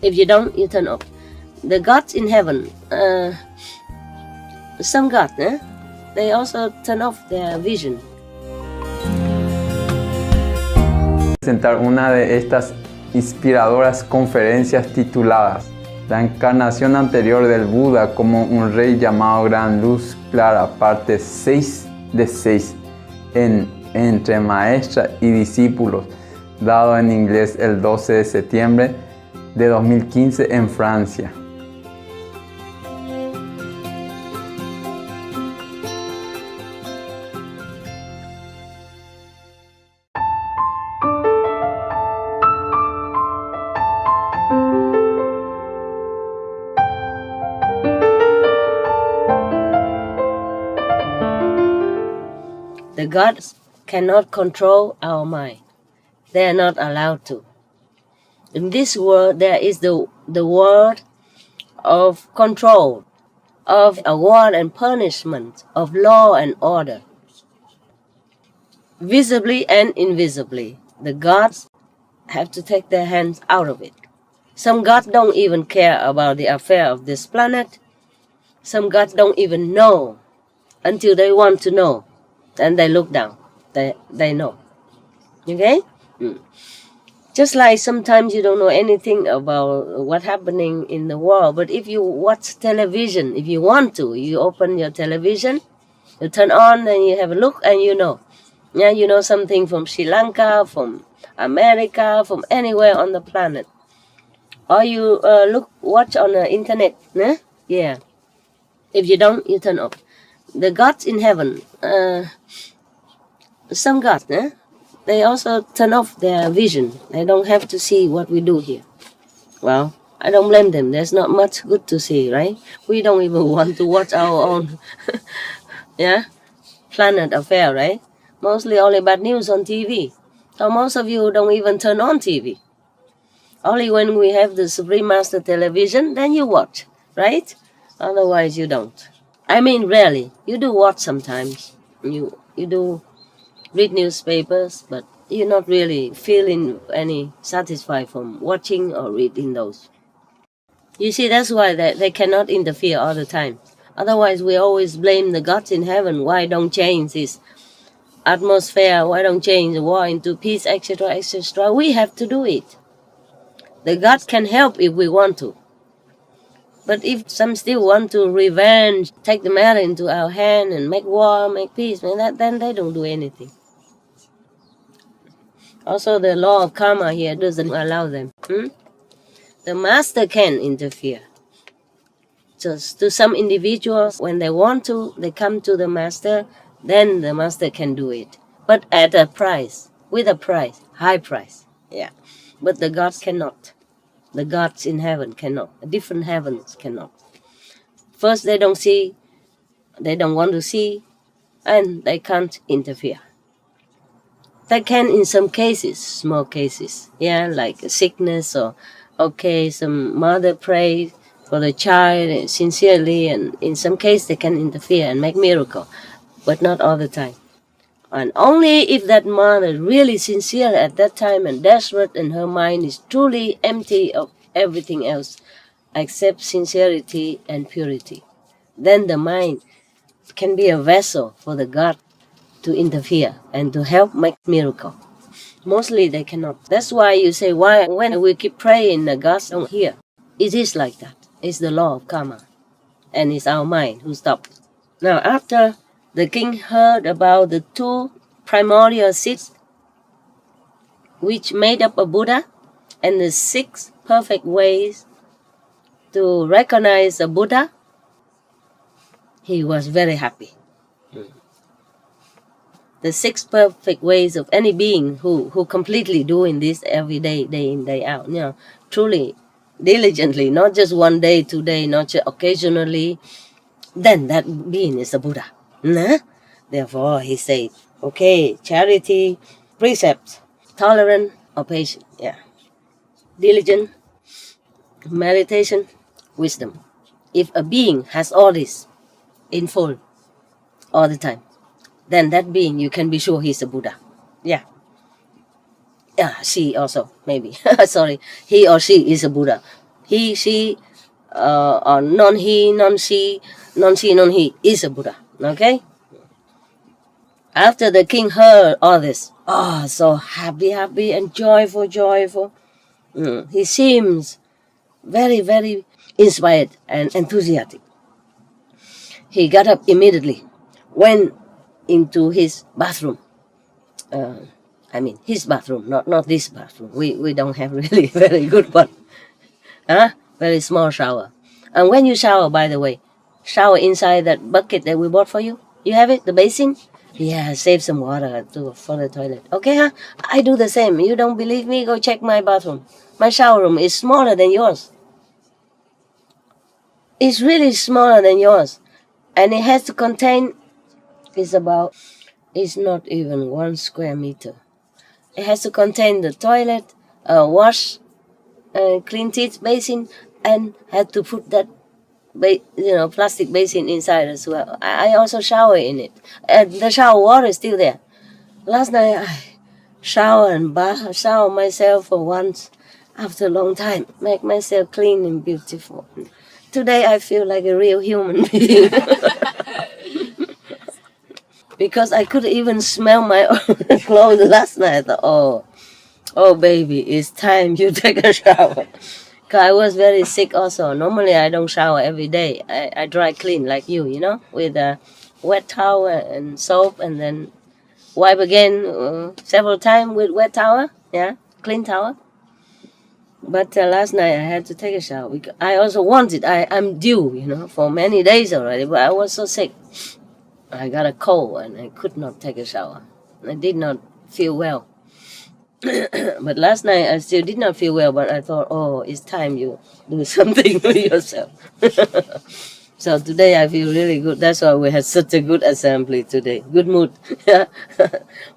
If you don't, you turn off. The gods in heaven, some gods, they also turn off their vision. Presentar una de estas inspiradoras conferencias tituladas La encarnación anterior del Buda como un rey llamado Gran Luz Clara, parte 6 de 6, entre maestra y discípulos, dado en inglés el 12 de septiembre de 2015 en Francia. The gods cannot control our mind. They are not allowed to. In this world, there is the world of control, of award and punishment, of law and order. Visibly and invisibly, the gods have to take their hands out of it. Some gods don't even care about the affair of this planet. Some gods don't even know until they want to know. Then they look down. They know. Okay? Just like sometimes you don't know anything about what's happening in the world, but if you watch television, if you want to, you open your television, you turn on, and you have a look, and you know. Yeah, you know something from Sri Lanka, from America, from anywhere on the planet. Or you watch on the internet. Yeah. If you don't, you turn off. The gods in heaven, some gods, they also turn off their vision. They don't have to see what we do here. Well, I don't blame them. There's not much good to see, right? We don't even want to watch our own planet affair, right? Mostly only bad news on TV. So most of you don't even turn on TV. Only when we have the Supreme Master television, then you watch, right? Otherwise you don't. I mean, rarely. You do watch sometimes. You do read newspapers, but you're not really feeling any satisfied from watching or reading those. You see, that's why they cannot interfere all the time. Otherwise, we always blame the gods in heaven. Why don't change this? atmosphere, why don't change the war into peace, etc., etc. We have to do it. The God can help if we want to. But if some still want to revenge, take the matter into our hand and make war, make peace, then they don't do anything. Also, the law of karma here doesn't allow them. The master can interfere. Just to some individuals, when they want to, they come to the master, then the master can do it. But at a price, with a price, high price. Yeah. But the gods cannot. The gods in heaven cannot. Different heavens cannot. First, they don't see, they don't want to see, and they can't interfere. They can in some cases, small cases, yeah, like a sickness or, okay, some mother prays for the child sincerely, and in some cases they can interfere and make miracle, but not all the time. And only if that mother really sincere at that time and desperate, and her mind is truly empty of everything else except sincerity and purity, then the mind can be a vessel for the God to interfere and to help make miracle. Mostly they cannot. That's why you say, why when we keep praying, the gods don't hear. It is like that. It's the law of karma. And it's our mind who stopped. Now, after the king heard about the two primordial seeds which made up a Buddha and the 6 perfect ways to recognize a Buddha, he was very happy. The 6 perfect ways of any being who completely doing this every day, day in, day out, truly, diligently, not just one day, 2 days, not just occasionally, then that being is a Buddha. Therefore, he said, okay, charity, precept, tolerant or patient, diligent, meditation, wisdom. If a being has all this in full all the time, then that being, you can be sure he's a Buddha. Yeah, she also, maybe. Sorry, he or she is a Buddha. He, she, or non-he, non-she, non-she, non-he is a Buddha. Okay? After the king heard all this, so happy and joyful. He seems very, very inspired and enthusiastic. He got up immediately, went into his bathroom. His bathroom, not this bathroom. We don't have really very good one. Very small shower. And when you shower, by the way, shower inside that bucket that we bought for you. You have it, the basin? Yeah, save some water for the toilet. Okay, I do the same. You don't believe me? Go check my bathroom. My shower room is smaller than yours. It's really smaller than yours. And it has to contain, it's not even 1 square meter. It has to contain the toilet, wash, clean teeth basin, and had to put that plastic basin inside as well. I also shower in it. The shower water is still there. Last night I shower myself for once after a long time, make myself clean and beautiful. Today I feel like a real human being. Because I could even smell my own clothes last night. I thought, oh baby, it's time you take a shower. Because I was very sick also. Normally I don't shower every day. I dry clean like you, with a wet towel and soap, and then wipe again several times with wet towel, clean towel. But last night I had to take a shower. Because I also wanted, I'm due, for many days already, but I was so sick. I got a cold and I could not take a shower. I did not feel well. But last night I still did not feel well, but I thought, it's time you do something with yourself. So today I feel really good. That's why we had such a good assembly today. Good mood.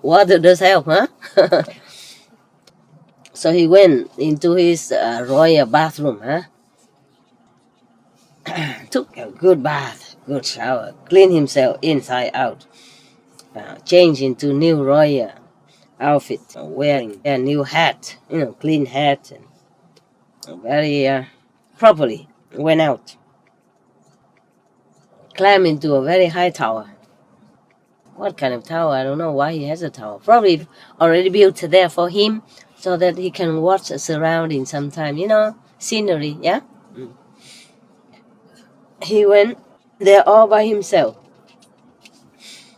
Water does help, huh? So he went into his royal bathroom, took a good bath, good shower, cleaned himself inside out, changed into new royal outfit, wearing a new hat, clean hat, and very properly went out, climbed into a very high tower, What kind of tower? I don't know why he has a tower. Probably already built there for him so that he can watch the surrounding sometime, scenery, yeah? He went there all by himself.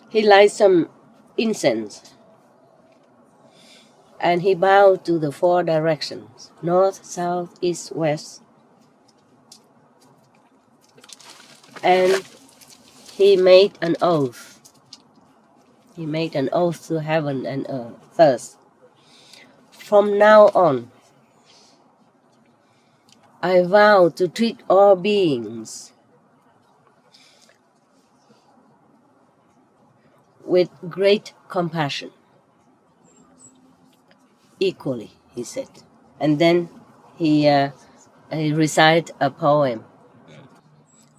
He lighted some incense and he bowed to the 4 directions, north, south, east, west. And he made an oath. He made an oath to heaven and earth. Thus, from now on, I vow to treat all beings with great compassion, equally, he said. And then he recited a poem.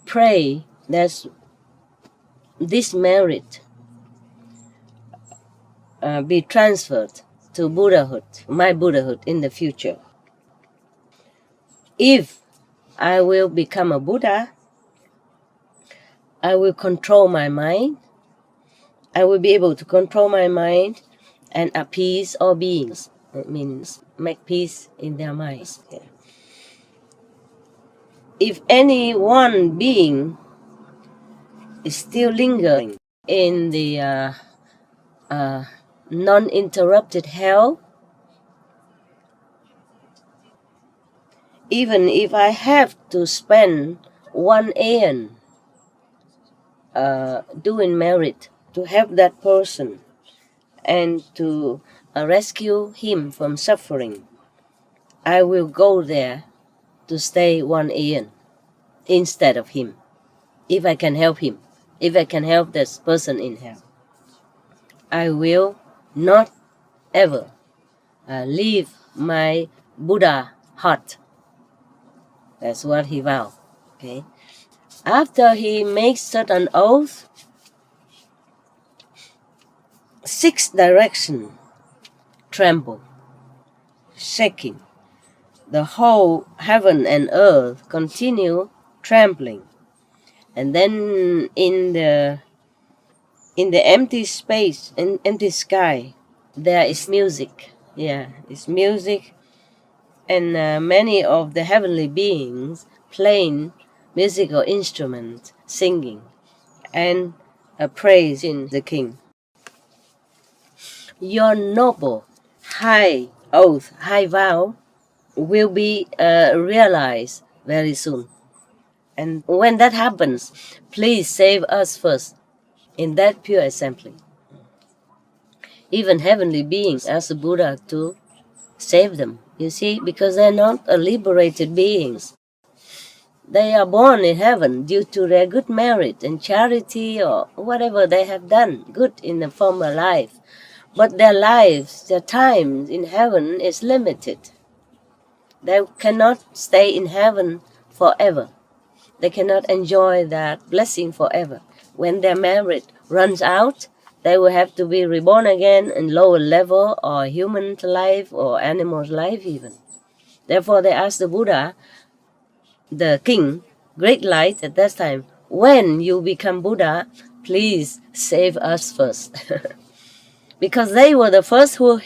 Pray that this merit be transferred to Buddhahood, my Buddhahood in the future. If I will become a Buddha, I will control my mind. I will be able to control my mind and appease all beings. It means make peace in their minds. Yeah. If any one being is still lingering in the non-interrupted hell, even if I have to spend 1 aeon doing merit to help that person and to rescue him from suffering, I will go there to stay 1 aeon instead of him, if I can help him, if I can help this person in hell. I will not ever leave my Buddha heart. That's what he vowed. Okay. After he makes such an oath, 6 directions tremble, shaking. The whole heaven and earth continue trembling. And then in the empty space, in empty sky, there is music. Yeah, it's music. And many of the heavenly beings playing musical instruments, singing, and praising the king. Your noble, high oath, high vow will be realized very soon. And when that happens, please save us first in that pure assembly. Even heavenly beings ask the Buddha to save them, you see, because they're not liberated beings. They are born in heaven due to their good merit and charity or whatever they have done good in the former life. But their lives, their time in heaven is limited. They cannot stay in heaven forever. They cannot enjoy that blessing forever. When their merit runs out, they will have to be reborn again in lower level or human life or animal's life even. Therefore they asked the Buddha, the king, great light at that time, when you become Buddha, please save us first. Because they were the first who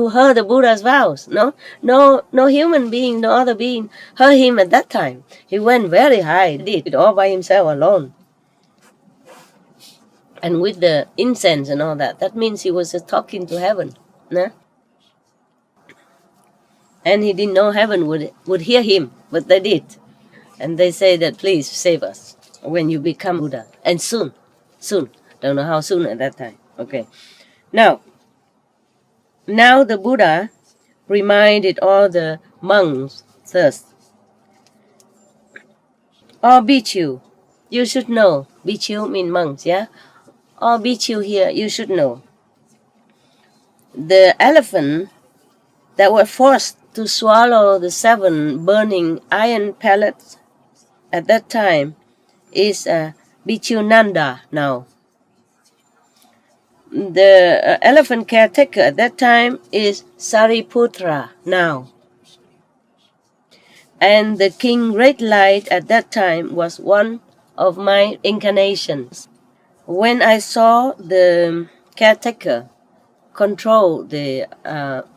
heard the Buddha's vows. No human being, no other being heard him at that time. He went very high, did it all by himself alone. And with the incense and all that, that means he was talking to heaven. No? And he didn't know heaven would hear him, but they did. And they say that please save us when you become Buddha. And soon. Don't know how soon at that time. Okay. Now the Buddha reminded all the monks thus. All bhikkhu, you should know. Bhikkhu means monks, yeah? All bhikkhu here, you should know. The elephant that were forced to swallow the 7 burning iron pellets at that time is Bhikkhu Nanda now. The elephant caretaker at that time is Sariputra now. And the King Great Light at that time was one of my incarnations. When I saw the caretaker control the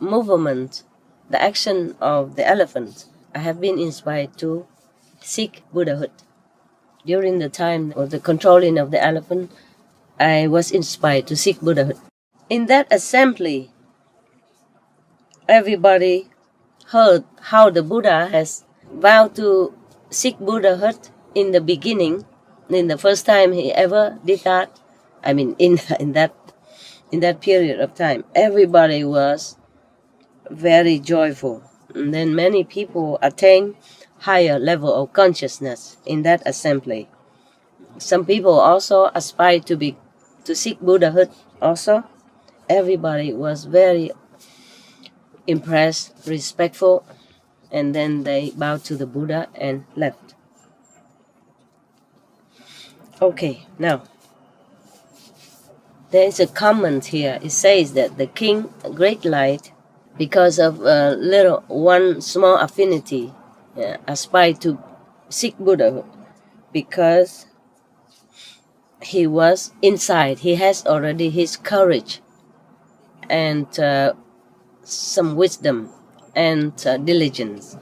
movement, the action of the elephant, I have been inspired to seek Buddhahood. During the time of the controlling of the elephant, I was inspired to seek Buddhahood. In that assembly, everybody heard how the Buddha has vowed to seek Buddhahood in the beginning, in the first time he ever did that. I mean, in that period of time, everybody was very joyful. And then many people attained higher level of consciousness in that assembly. Some people also aspire to seek Buddhahood also. Everybody was very impressed, respectful, and then they bowed to the Buddha and left. Okay, now there is a comment here. It says that the king, great light, because of one small affinity, aspired to seek Buddhahood, because he was inside. He has already his courage and some wisdom and diligence.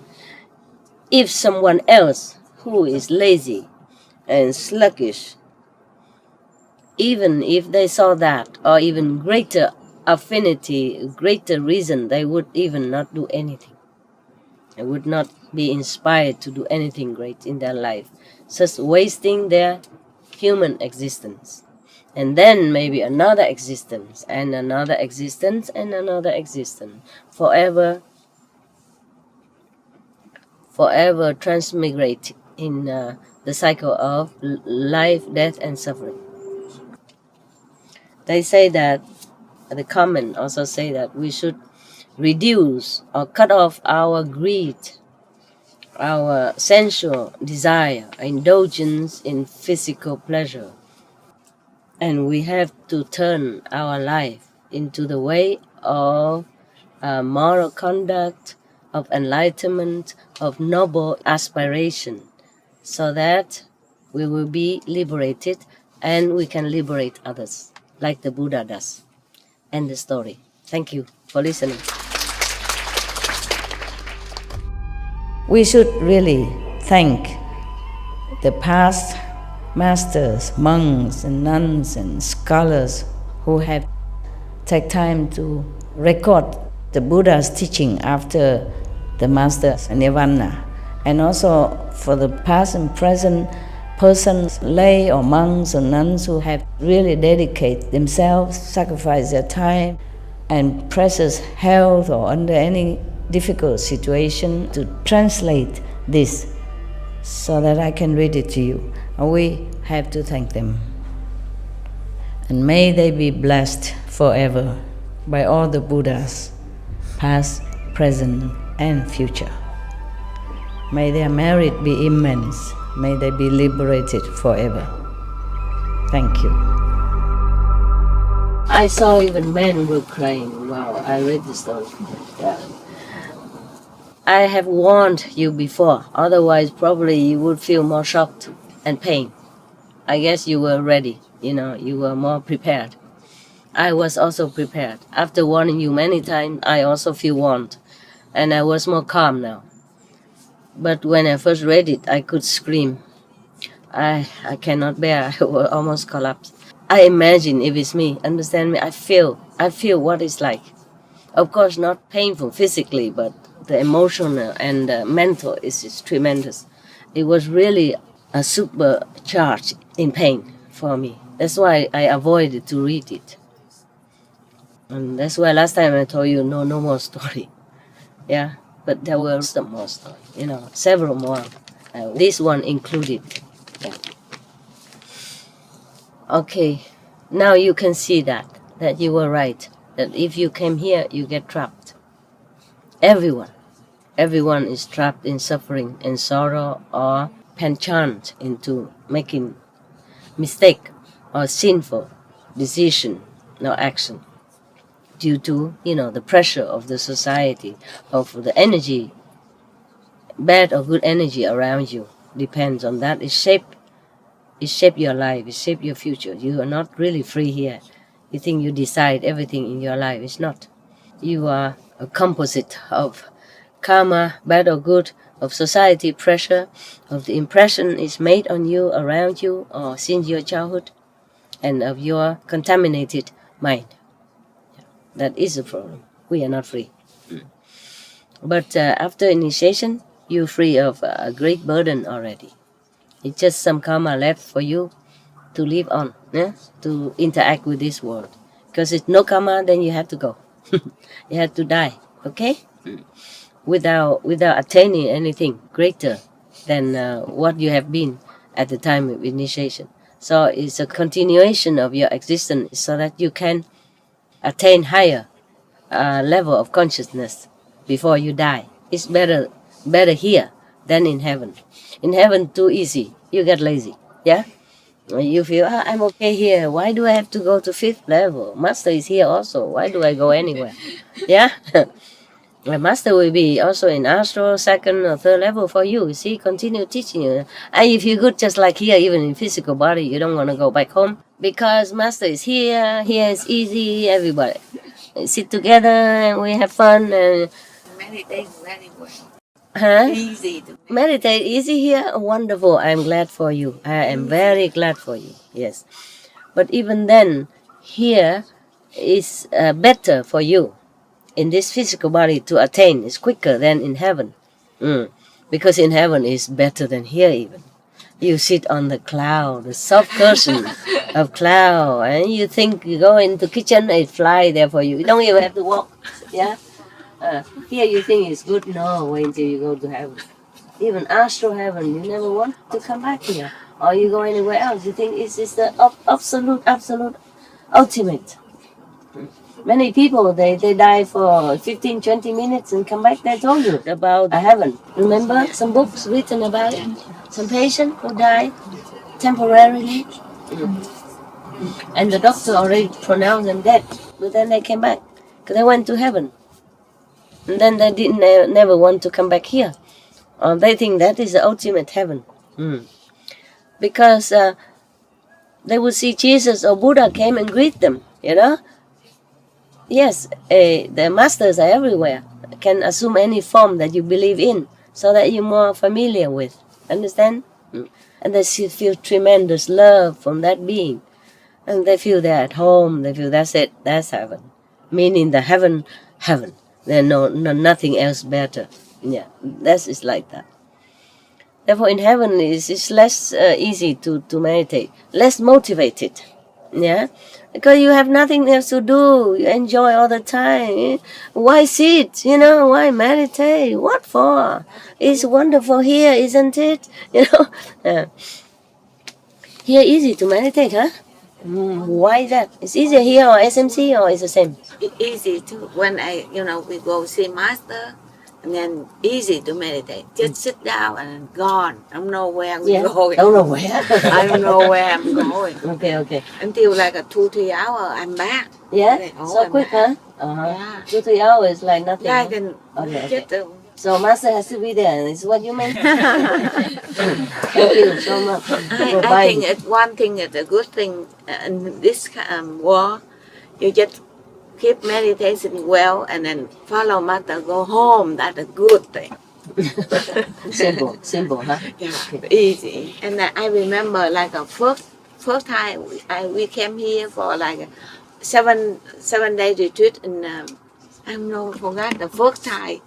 If someone else who is lazy and sluggish, even if they saw that, or even greater affinity, greater reason, they would even not do anything. They would not be inspired to do anything great in their life, just wasting their human existence. And then maybe another existence, and another existence, and another existence, forever transmigrate in the cycle of life, death, and suffering. They say that, the comment also say that we should reduce or cut off our greed, our sensual desire, indulgence in physical pleasure. And we have to turn our life into the way of moral conduct, of enlightenment, of noble aspiration, so that we will be liberated and we can liberate others, like the Buddha does. End the story. Thank you for listening. We should really thank the past masters, monks and nuns and scholars who have taken time to record the Buddha's teaching after the master's nirvana, and also for the past and present persons, lay or monks or nuns who have really dedicated themselves, sacrificed their time and precious health or under any difficult situation to translate this so that I can read it to you. We have to thank them. And may they be blessed forever by all the Buddhas, past, present, and future. May their merit be immense. May they be liberated forever. Thank you. I saw even men were crying. Wow, I read the story. Yeah. I have warned you before, otherwise probably you would feel more shocked and pain. I guess you were ready, you were more prepared. I was also prepared. After warning you many times, I also feel warned, and I was more calm now. But when I first read it, I could scream. I cannot bear, I will almost collapse. I imagine if it's me, understand me, I feel what it's like. Of course, not painful physically, but the emotional and mental is tremendous. It was really a supercharge in pain for me. That's why I avoided to read it. And that's why last time I told you no more story. Yeah, but there were some more story, several more. This one included. Yeah. Okay, now you can see that you were right. That if you came here, you get trapped. Everyone is trapped in suffering and sorrow, or penchant into making mistake or sinful decision or action due to, the pressure of the society, of the energy, bad or good energy around you. Depends on that. It shapes It shapes your life. It shapes your future. You are not really free here. You think you decide everything in your life. It's not. You are a composite of karma, bad or good, of society pressure, of the impression is made on you, around you, or since your childhood, and of your contaminated mind. That is the problem. We are not free. But after initiation, you're free of a great burden already. It's just some karma left for you to live on, to interact with this world. Because it's no karma, then you have to go. You have to die, okay? Without attaining anything greater than what you have been at the time of initiation. So it's a continuation of your existence so that you can attain higher level of consciousness before you die. It's better here than in heaven. In heaven, too easy. You get lazy, yeah? You feel, I'm okay here. Why do I have to go to 5th level? Master is here also. Why do I go anywhere? Yeah? The master will be also in astral, 2nd or 3rd level for you. You see, continue teaching you. And if you're good just like here, even in physical body, you don't want to go back home. Because master is here is easy, everybody. Sit together and we have fun. And Meditate very well. huh? Easy to Meditate easy here? Wonderful. I'm glad for you. I am very glad for you. Yes. But even then, here is better for you. In this physical body to attain is quicker than in heaven. Because in heaven is better than here even. You sit on the cloud, the soft cushion of cloud, and you think you go into kitchen, it fly there for you. You don't even have to walk. Yeah. Here you think it's good. No, wait until you go to heaven. Even astral heaven, you never want to come back here. Or you go anywhere else. You think it's the absolute, ultimate. Many people, they die for 15, 20 minutes and come back. They told you about heaven. Remember some books written about it? Some patient who died temporarily. And the doctor already pronounced them dead. But then they came back because they went to heaven. And then they didn't never want to come back here. They think that is the ultimate heaven. Because they would see Jesus or Buddha came and greet them, you know. Yes, the masters are everywhere. Can assume any form that you believe in so that you're more familiar with. Understand? And they feel tremendous love from that being. And they feel they're at home. They feel that's it. That's heaven. Meaning the heaven. There's nothing else better. Yeah, that is like that. Therefore, in heaven, it's less easy to meditate. Less motivated. Yeah? Because you have nothing else to do. You enjoy all the time. Why sit? You know, why meditate? What for? It's wonderful here, isn't it? You know? Here easy to meditate, huh? Why is that? It's easier here or SMC or it's the same? It's easy to, when we go see master, and then easy to meditate. Just sit down and gone. I don't know where I'm going. Don't know where. I don't know where I'm going. Okay. Until like a 2-3 hours, I'm back. Yeah? So quick, huh? Yeah. 2-3 hours like nothing. Like Okay. So master has to be there. Is what you meant? Thank you so much. I think it's one thing, it's a good thing in this world. You just keep meditation well and then follow master, go home. That's a good thing. Simple, huh? Yeah, easy. And I remember like a first time we came here for like a 7-day retreat in I don't know, forgot the first time.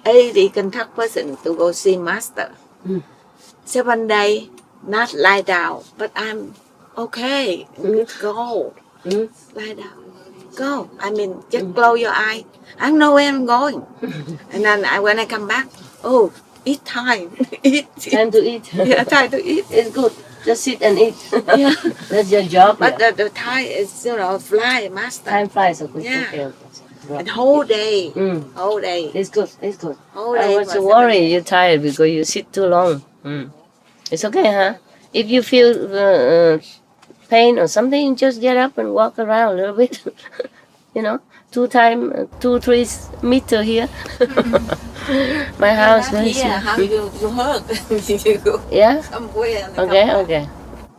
80 contact person to go see master. 7 days, not lie down, but I'm okay. Go. Lie down. Go. I mean, just close your eye. I don't know where I'm going. And then when I come back, eat time. Eat. Time to eat. Yeah, time to eat. It's good. Just sit and eat. Yeah. That's your job. But the time is, fly, master. Time flies so quick. Yeah. Okay. And whole day. Whole day. It's good. Whole day. What's the worry? You're tired because you sit too long. It's okay, huh? If you feel pain or something, just get up and walk around a little bit. 2-3 meters here. My house very small. How you hurt? Yeah? Somewhere. Okay.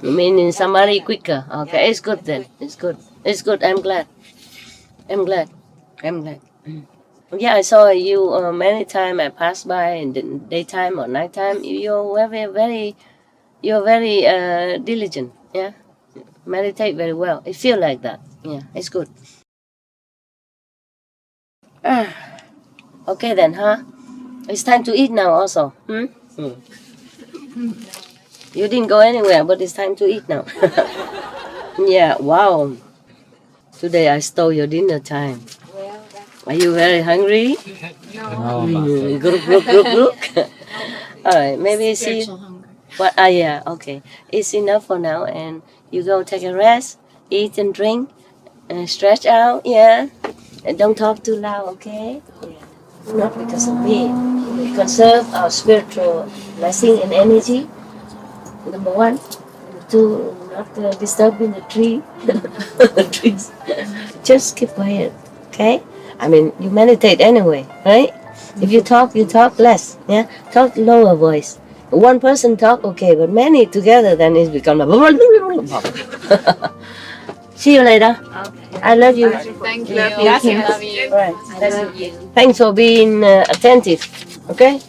You mean in samadhi quicker? Okay, it's good then. It's good. It's good. I'm glad. I'm glad. I'm glad. Yeah, I saw you many times. I passed by in the daytime or nighttime. You're very diligent. Yeah, meditate very well. It feel like that. Yeah, it's good. Okay then, huh? It's time to eat now also. You didn't go anywhere, but it's time to eat now. Yeah, wow. Today I stole your dinner time. Are you very hungry? No. Look. All right, maybe see. What? Yeah, okay. It's enough for now, and you go take a rest, eat and drink, and stretch out. Yeah, and don't talk too loud, okay? Yeah. Not because of me. We conserve our spiritual blessing and energy. Number one. Number two, not disturbing the tree. The trees. Just keep quiet, okay? I mean, you meditate anyway, right? If you talk less. Yeah, talk lower voice. One person talk, okay, but many together, then it's become like. See you later. Okay. I love you. Thank you. Love you. Right. Thanks for being attentive. Okay.